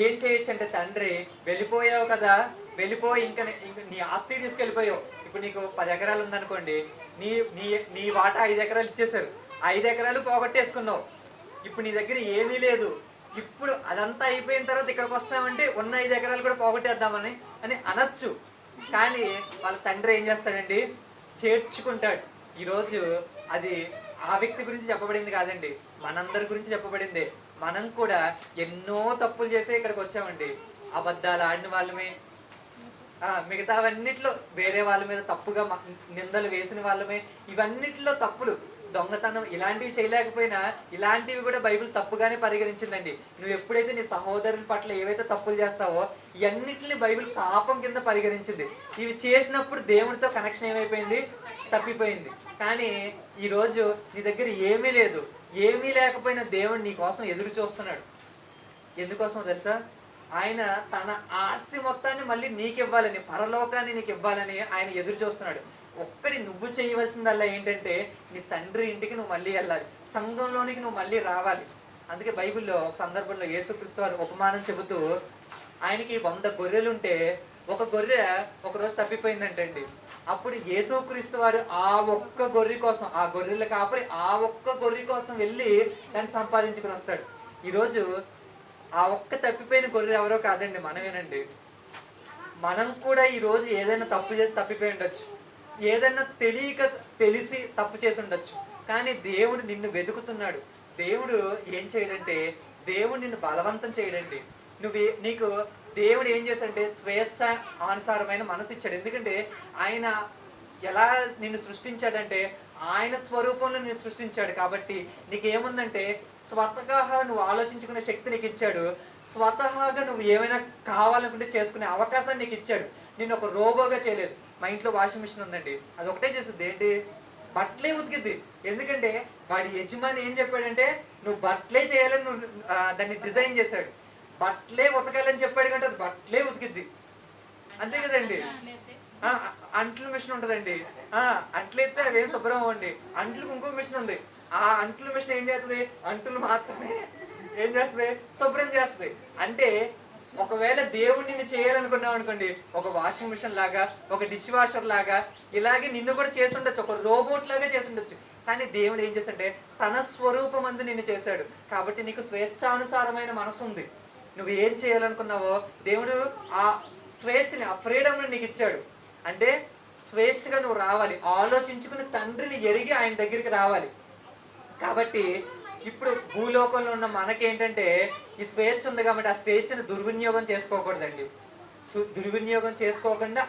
ఏం చేయొచ్చు అంటే, తండ్రి వెళ్ళిపోయావు కదా, వెళ్ళిపోయి ఇంకా నీ ఆస్తి తీసుకెళ్ళిపోయావు. ఇప్పుడు నీకు 10 ఎకరాలు ఉందనుకోండి, నీ వాటా 5 ఎకరాలు ఇచ్చేసారు. 5 ఎకరాలు పోగొట్టేసుకున్నావు. ఇప్పుడు నీ దగ్గర ఏమీ లేదు. ఇప్పుడు అదంతా అయిపోయిన తర్వాత ఇక్కడికి వస్తామంటే ఉన్న 5 ఎకరాలు కూడా పోగొట్టేద్దామని అనొచ్చు. కానీ వాళ్ళ తండ్రి ఏం చేస్తాడండి? చేర్చుకుంటాడు. ఈరోజు అది ఆ వ్యక్తి గురించి చెప్పబడింది కాదండి, మనందరి గురించి చెప్పబడింది. మనం కూడా ఎన్నో తప్పులు చేసే ఇక్కడికి వచ్చామండి. అబద్ధాలు ఆడిన వాళ్ళమే, మిగతావన్నిట్లో వేరే వాళ్ళ మీద తప్పుగా నిందలు వేసిన వాళ్ళమే. ఇవన్నిటిలో తప్పులు, దొంగతనం ఇలాంటివి చేయలేకపోయినా ఇలాంటివి కూడా బైబిల్ తప్పుగానే పరిగణించిందండి. నువ్వు ఎప్పుడైతే నీ సహోదరుల పట్ల ఏవైతే తప్పులు చేస్తావో ఇవన్నిటిని బైబిల్ పాపం కింద పరిగణించింది. ఇవి చేసినప్పుడు దేవుడితో కనెక్షన్ ఏమైపోయింది? తప్పిపోయింది. కానీ ఈరోజు నీ దగ్గర ఏమీ లేదు, ఏమీ లేకపోయినా దేవుడు నీ కోసం ఎదురు చూస్తున్నాడు. ఎందుకోసం తెలుసా? ఆయన తన ఆస్తి మొత్తాన్ని మళ్ళీ నీకు ఇవ్వాలని, పరలోకాన్ని నీకు ఇవ్వాలని ఆయన ఎదురు చూస్తున్నాడు. ఒక్కటి నువ్వు చేయవలసిందల్లా ఏంటంటే, నీ తండ్రి ఇంటికి నువ్వు మళ్ళీ వెళ్ళాలి, సంఘంలోనికి నువ్వు మళ్ళీ రావాలి. అందుకే బైబిల్లో ఒక సందర్భంలో యేసుక్రీస్తు వారు ఉపమానం చెబుతూ, ఆయనకి 100 గొర్రెలుంటే ఒక గొర్రె ఒకరోజు తప్పిపోయిందంటండి. అప్పుడు యేసుక్రీస్తు వారు ఆ ఒక్క గొర్రె కోసం, ఆ గొర్రెల కాపరి ఆ ఒక్క గొర్రె కోసం వెళ్ళి దాన్ని సంపాదించుకుని వస్తాడు. ఈరోజు ఆ ఒక్క తప్పిపోయిన గొర్రె ఎవరో కాదండి, మనమేనండి. మనం కూడా ఈరోజు ఏదైనా తప్పు చేసి తప్పిపోయి ఉండొచ్చు, ఏదైనా తెలిసి తప్పు చేసి ఉండొచ్చు. కానీ దేవుడు నిన్ను వెతుకుతున్నాడు. దేవుడు ఏం చేయడంటే, దేవుడు నిన్ను బలవంతం చేయడండి. నీకు దేవుడు ఏం చేశాడంటే స్వేచ్ఛ అనుసారమైన మనసు ఇచ్చాడు. ఎందుకంటే ఆయన ఎలా నిన్ను సృష్టించాడంటే ఆయన స్వరూపంలో నిన్ను సృష్టించాడు. కాబట్టి నీకేముందంటే స్వతహాగా నువ్వు ఆలోచించుకునే శక్తి నీకు ఇచ్చాడు. స్వతహాగా నువ్వు ఏమైనా కావాలనుకుంటే చేసుకునే అవకాశాన్ని నీకు ఇచ్చాడు. నేను ఒక రోబోగా చేయలేదు. మా ఇంట్లో వాషింగ్ మిషన్ ఉందండి, అది ఒకటే చేస్తుంది, ఏంటి? బట్టలే ఉతికిద్ది. ఎందుకంటే వాడి యజమాని ఏం చెప్పాడంటే, నువ్వు బట్టలే చేయాలని నువ్వు దాన్ని డిజైన్ చేశాడు. బట్టలే ఉతకాలని చెప్పాడు కంటే అది బట్టలే ఉతికిద్ది. అంతే కదండి. అంట్ల మిషన్ ఉంటుందండి, అంట్లు అయితే అవేం శుభ్రం అవ్వండి. అంట్లకు ఇంకొక మిషన్ ఉంది, ఆ అంట్ల మిషన్ ఏం చేస్తుంది? అంటులు మాత్రమే ఏం చేస్తుంది? శుభ్రం చేస్తుంది. అంటే ఒకవేళ దేవుడు నిన్ను చేయాలనుకున్నావు అనుకోండి, ఒక వాషింగ్ మిషన్ లాగా, ఒక డిష్ వాషర్ లాగా, ఇలాగే నిన్ను కూడా చేసి ఉండొచ్చు, ఒక రోబోట్ లాగా చేసి ఉండొచ్చు. కానీ దేవుడు ఏం చేస్తాడంటే తన స్వరూపం అందు నిన్ను చేశాడు. కాబట్టి నీకు స్వేచ్ఛానుసారమైన మనసు ఉంది. నువ్వు ఏం చేయాలనుకున్నావో దేవుడు ఆ స్వేచ్ఛని, ఆ ఫ్రీడమ్ని నీకు ఇచ్చాడు. అంటే స్వేచ్ఛగా నువ్వు రావాలి, ఆలోచించుకుని తండ్రిని ఎరిగి ఆయన దగ్గరికి రావాలి. కాబట్టి ఇప్పుడు భూలోకంలో ఉన్న మనకేంటంటే ఈ స్వేచ్ఛ ఉంది కాబట్టి ఆ స్వేచ్ఛను దుర్వినియోగం చేసుకోకూడదండి. దుర్వినియోగం చేసుకోకుండా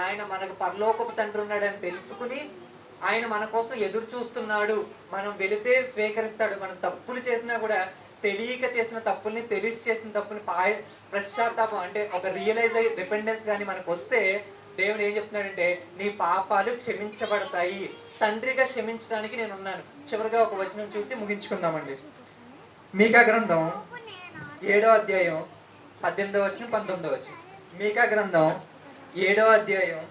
ఆయన మనకు పరలోకపు తండ్రి ఉన్నాడని తెలుసుకుని ఆయన మన కోసం ఎదురు చూస్తున్నాడు. మనం వెళితే స్వీకరిస్తాడు. మనం తప్పులు చేసినా కూడా తెలియక చేసిన తప్పుల్ని, తెలిసి చేసిన తప్పుని పశ్చాత్తాపం అంటే ఒక రియలైజ్ అయ్యి రిపెండెన్స్ కానీ మనకు వస్తే దేవుడు ఏం చెప్తున్నాడంటే నీ పాపాలు క్షమించబడతాయి, తండ్రిగా క్షమించడానికి నేను ఉన్నాను. చివరిగా ఒక వచనం చూసి ముగించుకుందామండి. మీకా గ్రంథం 7వ అధ్యాయం 18వ వచనం 19వ వచనం. మీకా గ్రంథం 7వ అధ్యాయం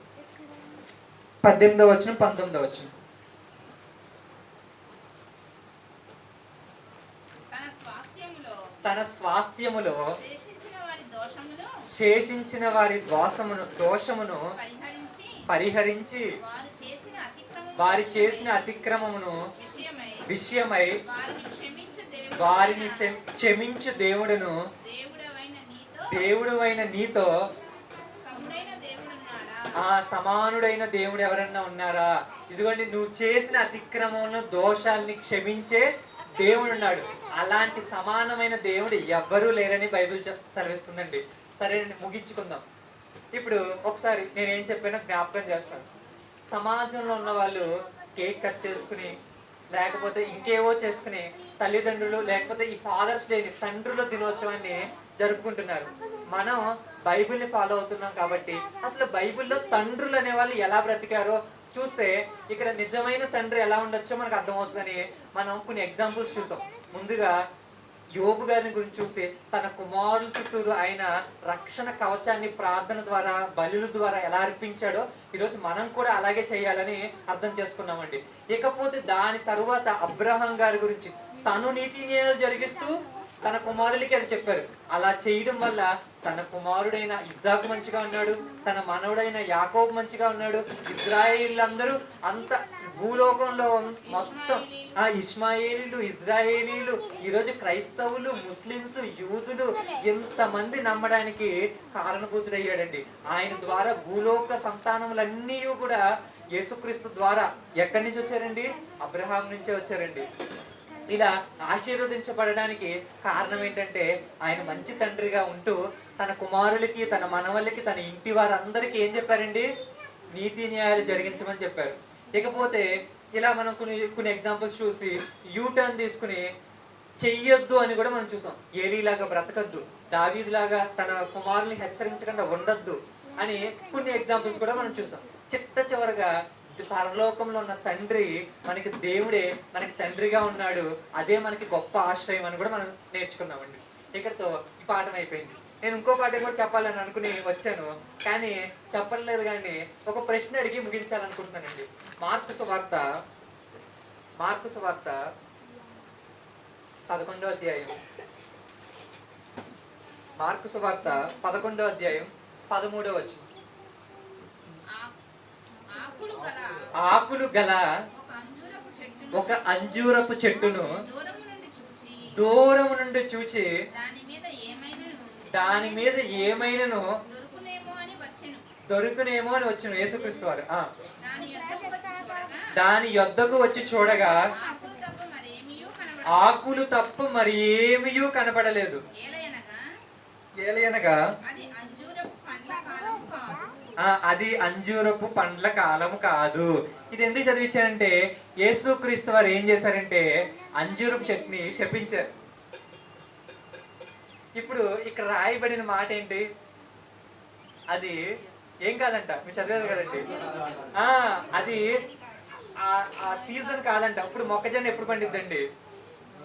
18వ వచనం 19వ వచనం. తన స్వాస్థ్యములో శేషించిన వారి దోషమును పరిహరించి వారి చేసిన అతిక్రమమును విషయమై వారిని క్షమించు దేవుడైన నీతో ఆ సమానుడైన దేవుడు ఎవరన్నా ఉన్నారా? ఇదిగోండి, నువ్వు చేసిన అతిక్రమములను, దోషాలని క్షమించే దేవుడు ఉన్నాడు. అలాంటి సమానమైన దేవుడు ఎవ్వరూ లేరని బైబిల్ సెలవిస్తుందండి. సరే, ముగించుకుందాం. ఇప్పుడు ఒకసారి నేనేం చెప్పానో జ్ఞాపకం చేస్తాను. సమాజంలో ఉన్న వాళ్ళు కేక్ కట్ చేసుకుని, లేకపోతే ఇంకేవో చేసుకుని, తల్లిదండ్రులు లేకపోతే ఈ ఫాదర్స్ డేని, తండ్రుల దినోత్సవాన్ని జరుపుకుంటున్నారు. మనం బైబిల్ని ఫాలో అవుతున్నాం కాబట్టి అసలు బైబిల్లో తండ్రులు అనే వాళ్ళు ఎలా బ్రతికారో చూస్తే ఇక్కడ నిజమైన తండ్రి ఎలా ఉండొచ్చో మనకు అర్థమవుతుందని మనం కొన్ని ఎగ్జాంపుల్స్ చూసాం. ముందుగా యోబు గారిని గురించి చూస్తే తన కుమారుల చుట్టూరు ఆయన రక్షణ కవచాన్ని ప్రార్థన ద్వారా, బలుల ద్వారా ఎలా అర్పించాడో ఈరోజు మనం కూడా అలాగే చేయాలని అర్థం చేసుకున్నామండి. ఇకపోతే దాని తరువాత అబ్రహాం గారి గురించి తను నీతి న్యాయాలు జరిగిస్తూ తన కుమారులకి అది చెప్పారు. అలా చేయడం వల్ల తన కుమారుడైన ఇజ్జాకు మంచిగా ఉన్నాడు, తన మనవుడైన యాకోబు మంచిగా ఉన్నాడు. ఇజ్రాయేలీలందరూ అంత భూలోకంలో మొత్తం ఇష్మాయేలీలు, ఇజ్రాయేలీలు, ఈరోజు క్రైస్తవులు, ముస్లిమ్స్, యూదులు ఎంతమంది నమ్మడానికి కారణభూతుడయ్యాడండి. ఆయన ద్వారా భూలోక సంతానములన్నీ కూడా యేసుక్రీస్తు ద్వారా ఎక్కడి నుంచి వచ్చారండి? అబ్రహాం నుంచే వచ్చారండి. ఇలా ఆశీర్వదించబడడానికి కారణం ఏంటంటే ఆయన మంచి తండ్రిగా ఉంటూ తన కుమారులకి, తన మనవళ్ళకి, తన ఇంటి వారందరికీ ఏం చెప్పారండి? నీతి న్యాయాలు జరిగించమని చెప్పారు. ఇకపోతే ఇలా మనం కొన్ని ఎగ్జాంపుల్స్ చూసి యూటర్న్ తీసుకుని చెయ్యొద్దు అని కూడా మనం చూసాం. ఏలీలాగా బ్రతకద్దు, దావీదులాగా తన కుమారుల్ని హెచ్చరించకుండా ఉండొద్దు అని కొన్ని ఎగ్జాంపుల్స్ కూడా మనం చూసాం. చివరగా పరలోకంలో ఉన్న తండ్రి మనకి దేవుడే మనకి తండ్రిగా ఉన్నాడు, అదే మనకి గొప్ప ఆశ్రయం అని కూడా మనం నేర్చుకున్నామండి. ఇక్కడతో ఈ పాఠం అయిపోయింది. నేను ఇంకో పాట కూడా చెప్పాలని అనుకుని వచ్చాను, కానీ చెప్పలేదు. కానీ ఒక ప్రశ్న అడిగి ముగించాలనుకుంటున్నానండి. మార్కు సువార్త 11వ అధ్యాయం, మార్కు సువార్త 11వ అధ్యాయం 13వ వచనం. ఆకులు గల ఒక అంజూరపు చెట్టును దూరము నుండి చూచి దాని మీద ఏమైనాను దొరుకునేమో అని వచ్చును యేసుక్రీస్తు వారు. దాని యొద్దకు వచ్చి చూడగా ఆకులు తప్ప మరి ఏమీ కనపడలేదు. ఏలయనగా అది అంజూరపు పండ్ల కాలము కాదు. ఇది ఎందుకు చదివించారంటే యేసుక్రీస్తు వారు ఏం చేశారంటే అంజూరపు చెట్టుని శపించారు. ఇప్పుడు ఇక్కడ రాయబడిన మాట ఏంటి? అది ఏం కాదంట, మీరు చదివేది కదండి. అది ఆ సీజన్ కాదంట. ఇప్పుడు మొక్కజొన్న ఎప్పుడు పండిద్దండి?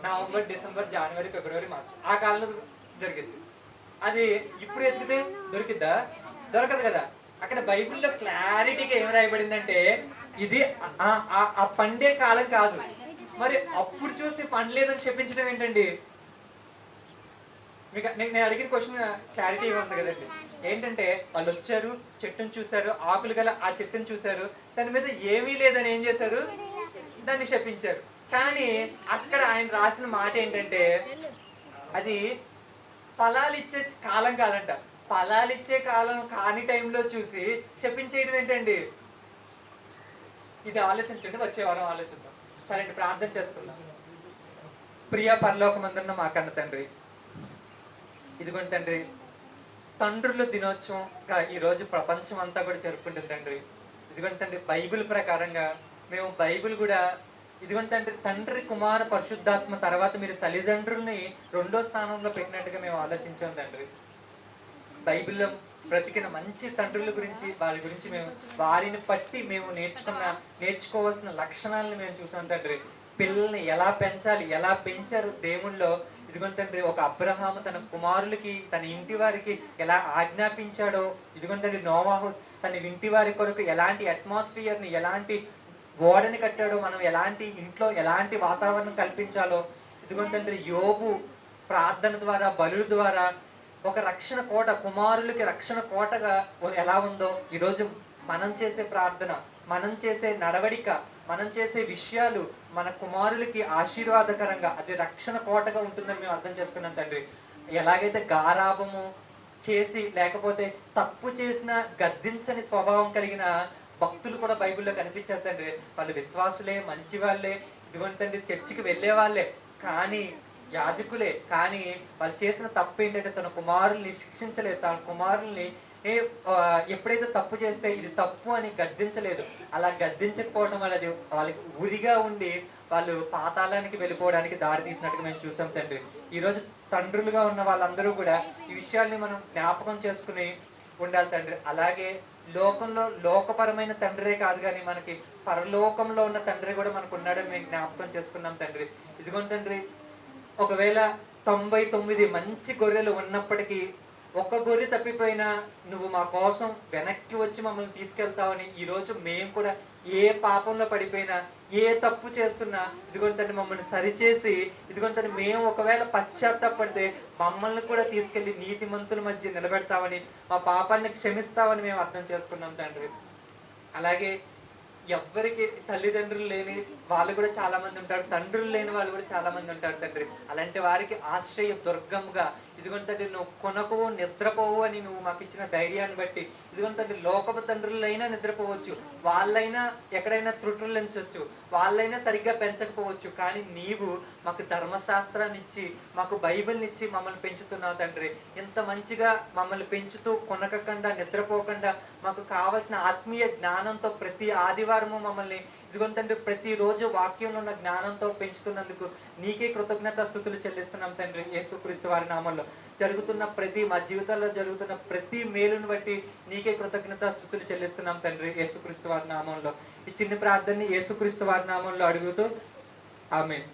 నవంబర్, డిసెంబర్, జనవరి, ఫిబ్రవరి, మార్చ్ ఆ కాలంలో జరిగింది. అది ఇప్పుడు ఎదిగితే దొరికిద్దా? దొరకదు కదా. అక్కడ బైబిల్లో క్లారిటీగా ఏం రాయబడిందంటే ఇది ఆ పండే కాలం కాదు. మరి అప్పుడు చూసి పండలేదని చెప్పించడం ఏంటండి? మీకు నేను అడిగిన క్వశ్చన్ క్లారిటీగా ఉంది కదండి. ఏంటంటే వాళ్ళు వచ్చారు, చెట్టును చూశారు, ఆకులు గల ఆ చెట్టును చూశారు, దాని మీద ఏమీ లేదని ఏం చేశారు? దాన్ని శపించారు. కానీ అక్కడ ఆయన రాసిన మాట ఏంటంటే అది ఫలాలు ఇచ్చే కాలం కాదంట. ఫలాలు ఇచ్చే కాలం కాని టైంలో చూసి శపించేయడం ఏంటండి? ఇది ఆలోచించండి, వచ్చే వారం ఆలోచిద్దాం. సరే అండి, ప్రార్థన చేసుకుందాం. ప్రియ పరలోకమందున్న మా కన్న తండ్రి, ఇదిగోండి తండ్రి, తండ్రుల దినోత్సవంగా ఈరోజు ప్రపంచం అంతా కూడా జరుపుకుంటుంది తండ్రి. ఇదిగోండి తండ్రి, బైబిల్ ప్రకారంగా మేము బైబిల్ కూడా ఇదిగోండి తండ్రి, తండ్రి కుమార పరిశుద్ధాత్మ తర్వాత మీరు తల్లిదండ్రుల్ని 2వ స్థానంలో పెట్టినట్టుగా మేము ఆలోచించాం తండ్రి. బైబిల్లో బ్రతికిన మంచి తండ్రుల గురించి, వారి గురించి మేము వారిని బట్టి మేము నేర్చుకోవాల్సిన లక్షణాలను మేము చూసాం తండ్రి. పిల్లల్ని ఎలా పెంచాలి, ఎలా పెంచారు దేవుళ్ళో. ఇదిగోండి తండ్రి, ఒక అబ్రహాము తన కుమారులకి తన ఇంటి వారికి ఎలా ఆజ్ఞాపించాడో, ఇదిగోండి తండ్రి నోవాహు తన ఇంటి వారి కొరకు ఎలాంటి అట్మాస్ఫియర్ని, ఎలాంటి ఓడని కట్టాడో, మనం ఎలాంటి ఇంట్లో ఎలాంటి వాతావరణం కల్పించాలో, ఇదిగోండి తండ్రి యోబు ప్రార్థన ద్వారా, బలుల ద్వారా ఒక రక్షణ కోట, కుమారులకి రక్షణ కోటగా ఎలా ఉందో, ఈరోజు మనం చేసే ప్రార్థన, మనం చేసే నడవడిక, మనం చేసే విషయాలు మన కుమారులకి ఆశీర్వాదకరంగా అది రక్షణ కోటగా ఉంటుందని మేము అర్థం చేసుకున్నాం తండ్రి. ఎలాగైతే గారాభము చేసి లేకపోతే తప్పు చేసిన గద్దించని స్వభావం కలిగిన భక్తులు కూడా బైబిల్లో కనిపించారు తండ్రి. వాళ్ళు విశ్వాసులే, మంచి వాళ్ళే, ఇదిగోండి తండ్రి చర్చికి వెళ్ళే వాళ్ళే, కానీ యాజకులే, కానీ వాళ్ళు చేసిన తప్పు ఏంటంటే తన కుమారుల్ని శిక్షించలేదు. తన కుమారుల్ని ఎప్పుడైతే తప్పు చేస్తే ఇది తప్పు అని గద్దించలేదు. అలా గద్దించకపోవడం వల్ల అది వాళ్ళకి ఉరిగా ఉండి వాళ్ళు పాతాళానికి వెళ్ళిపోవడానికి దారి తీసినట్టుగా మేము చూసాం తండ్రి. ఈరోజు తండ్రులుగా ఉన్న వాళ్ళందరూ కూడా ఈ విషయాల్ని మనం జ్ఞాపకం చేసుకుని ఉండాలి తండ్రి. అలాగే లోకంలో లోకపరమైన తండ్రే కాదు, కానీ మనకి పరలోకంలో ఉన్న తండ్రి కూడా మనకు ఉన్నాడని మేము జ్ఞాపకం చేసుకున్నాం తండ్రి. ఇదిగోండి తండ్రి, ఒకవేళ 99 మంచి గొర్రెలు ఉన్నప్పటికీ ఒక్క గొర్రె తప్పిపోయినా నువ్వు మా కోసం వెనక్కి వచ్చి మమ్మల్ని తీసుకెళ్తావని, ఈరోజు మేము కూడా ఏ పాపంలో పడిపోయినా, ఏ తప్పు చేస్తున్నా, ఇదిగోండి తండ్రి మమ్మల్ని సరిచేసి, ఇదిగోండి తండ్రి మేము ఒకవేళ పశ్చాత్తాపడితే మమ్మల్ని కూడా తీసుకెళ్లి నీతిమంతుల మధ్య నిలబెడతావని, మా పాపాన్ని క్షమిస్తావని మేము అర్థం చేసుకున్నాం తండ్రి. అలాగే ఎవ్వరికి తల్లిదండ్రులు లేని వాళ్ళు కూడా చాలా మంది ఉంటారు, తండ్రులు లేని వాళ్ళు కూడా చాలా మంది ఉంటారు తండ్రి. అలాంటి వారికి ఆశ్రయ దుర్గంగా, ఇదిగోండి తండ్రి నువ్వు కొనకు నిద్రపోవు అని నువ్వు మాకు ఇచ్చిన ధైర్యాన్ని బట్టి, ఇదిగోండి తండ్రి లోకపు తండ్రులైనా నిద్రపోవచ్చు, వాళ్ళైనా ఎక్కడైనా త్రుటులు ఎంచవచ్చు, వాళ్ళైనా సరిగ్గా పెంచకపోవచ్చు, కానీ నీవు మాకు ధర్మశాస్త్రాన్ని ఇచ్చి, మాకు బైబిల్ని ఇచ్చి మమ్మల్ని పెంచుతున్నావు తండ్రి. ఇంత మంచిగా మమ్మల్ని పెంచుతూ కొనకకుండా నిద్రపోకుండా మాకు కావలసిన ఆత్మీయ జ్ఞానంతో ప్రతి ఆదివారము మమ్మల్ని ఇదిగోండి తండ్రి ప్రతిరోజు వాక్యంలో ఉన్న జ్ఞానంతో పెంచుతున్నందుకు నీకే కృతజ్ఞత స్తుతులు చెల్లిస్తున్నాం తండ్రి. యేసుక్రీస్తు వారి నామంలో జరుగుతున్న మా జీవితాల్లో జరుగుతున్న ప్రతి మేలును బట్టి నీకే కృతజ్ఞత స్తుతులు చెల్లిస్తున్నాం తండ్రి. యేసుక్రీస్తు వారి నామంలో ఈ చిన్న ప్రార్థనని యేసుక్రీస్తు వారి నామంలో అడుగుతూ ఆమేన్.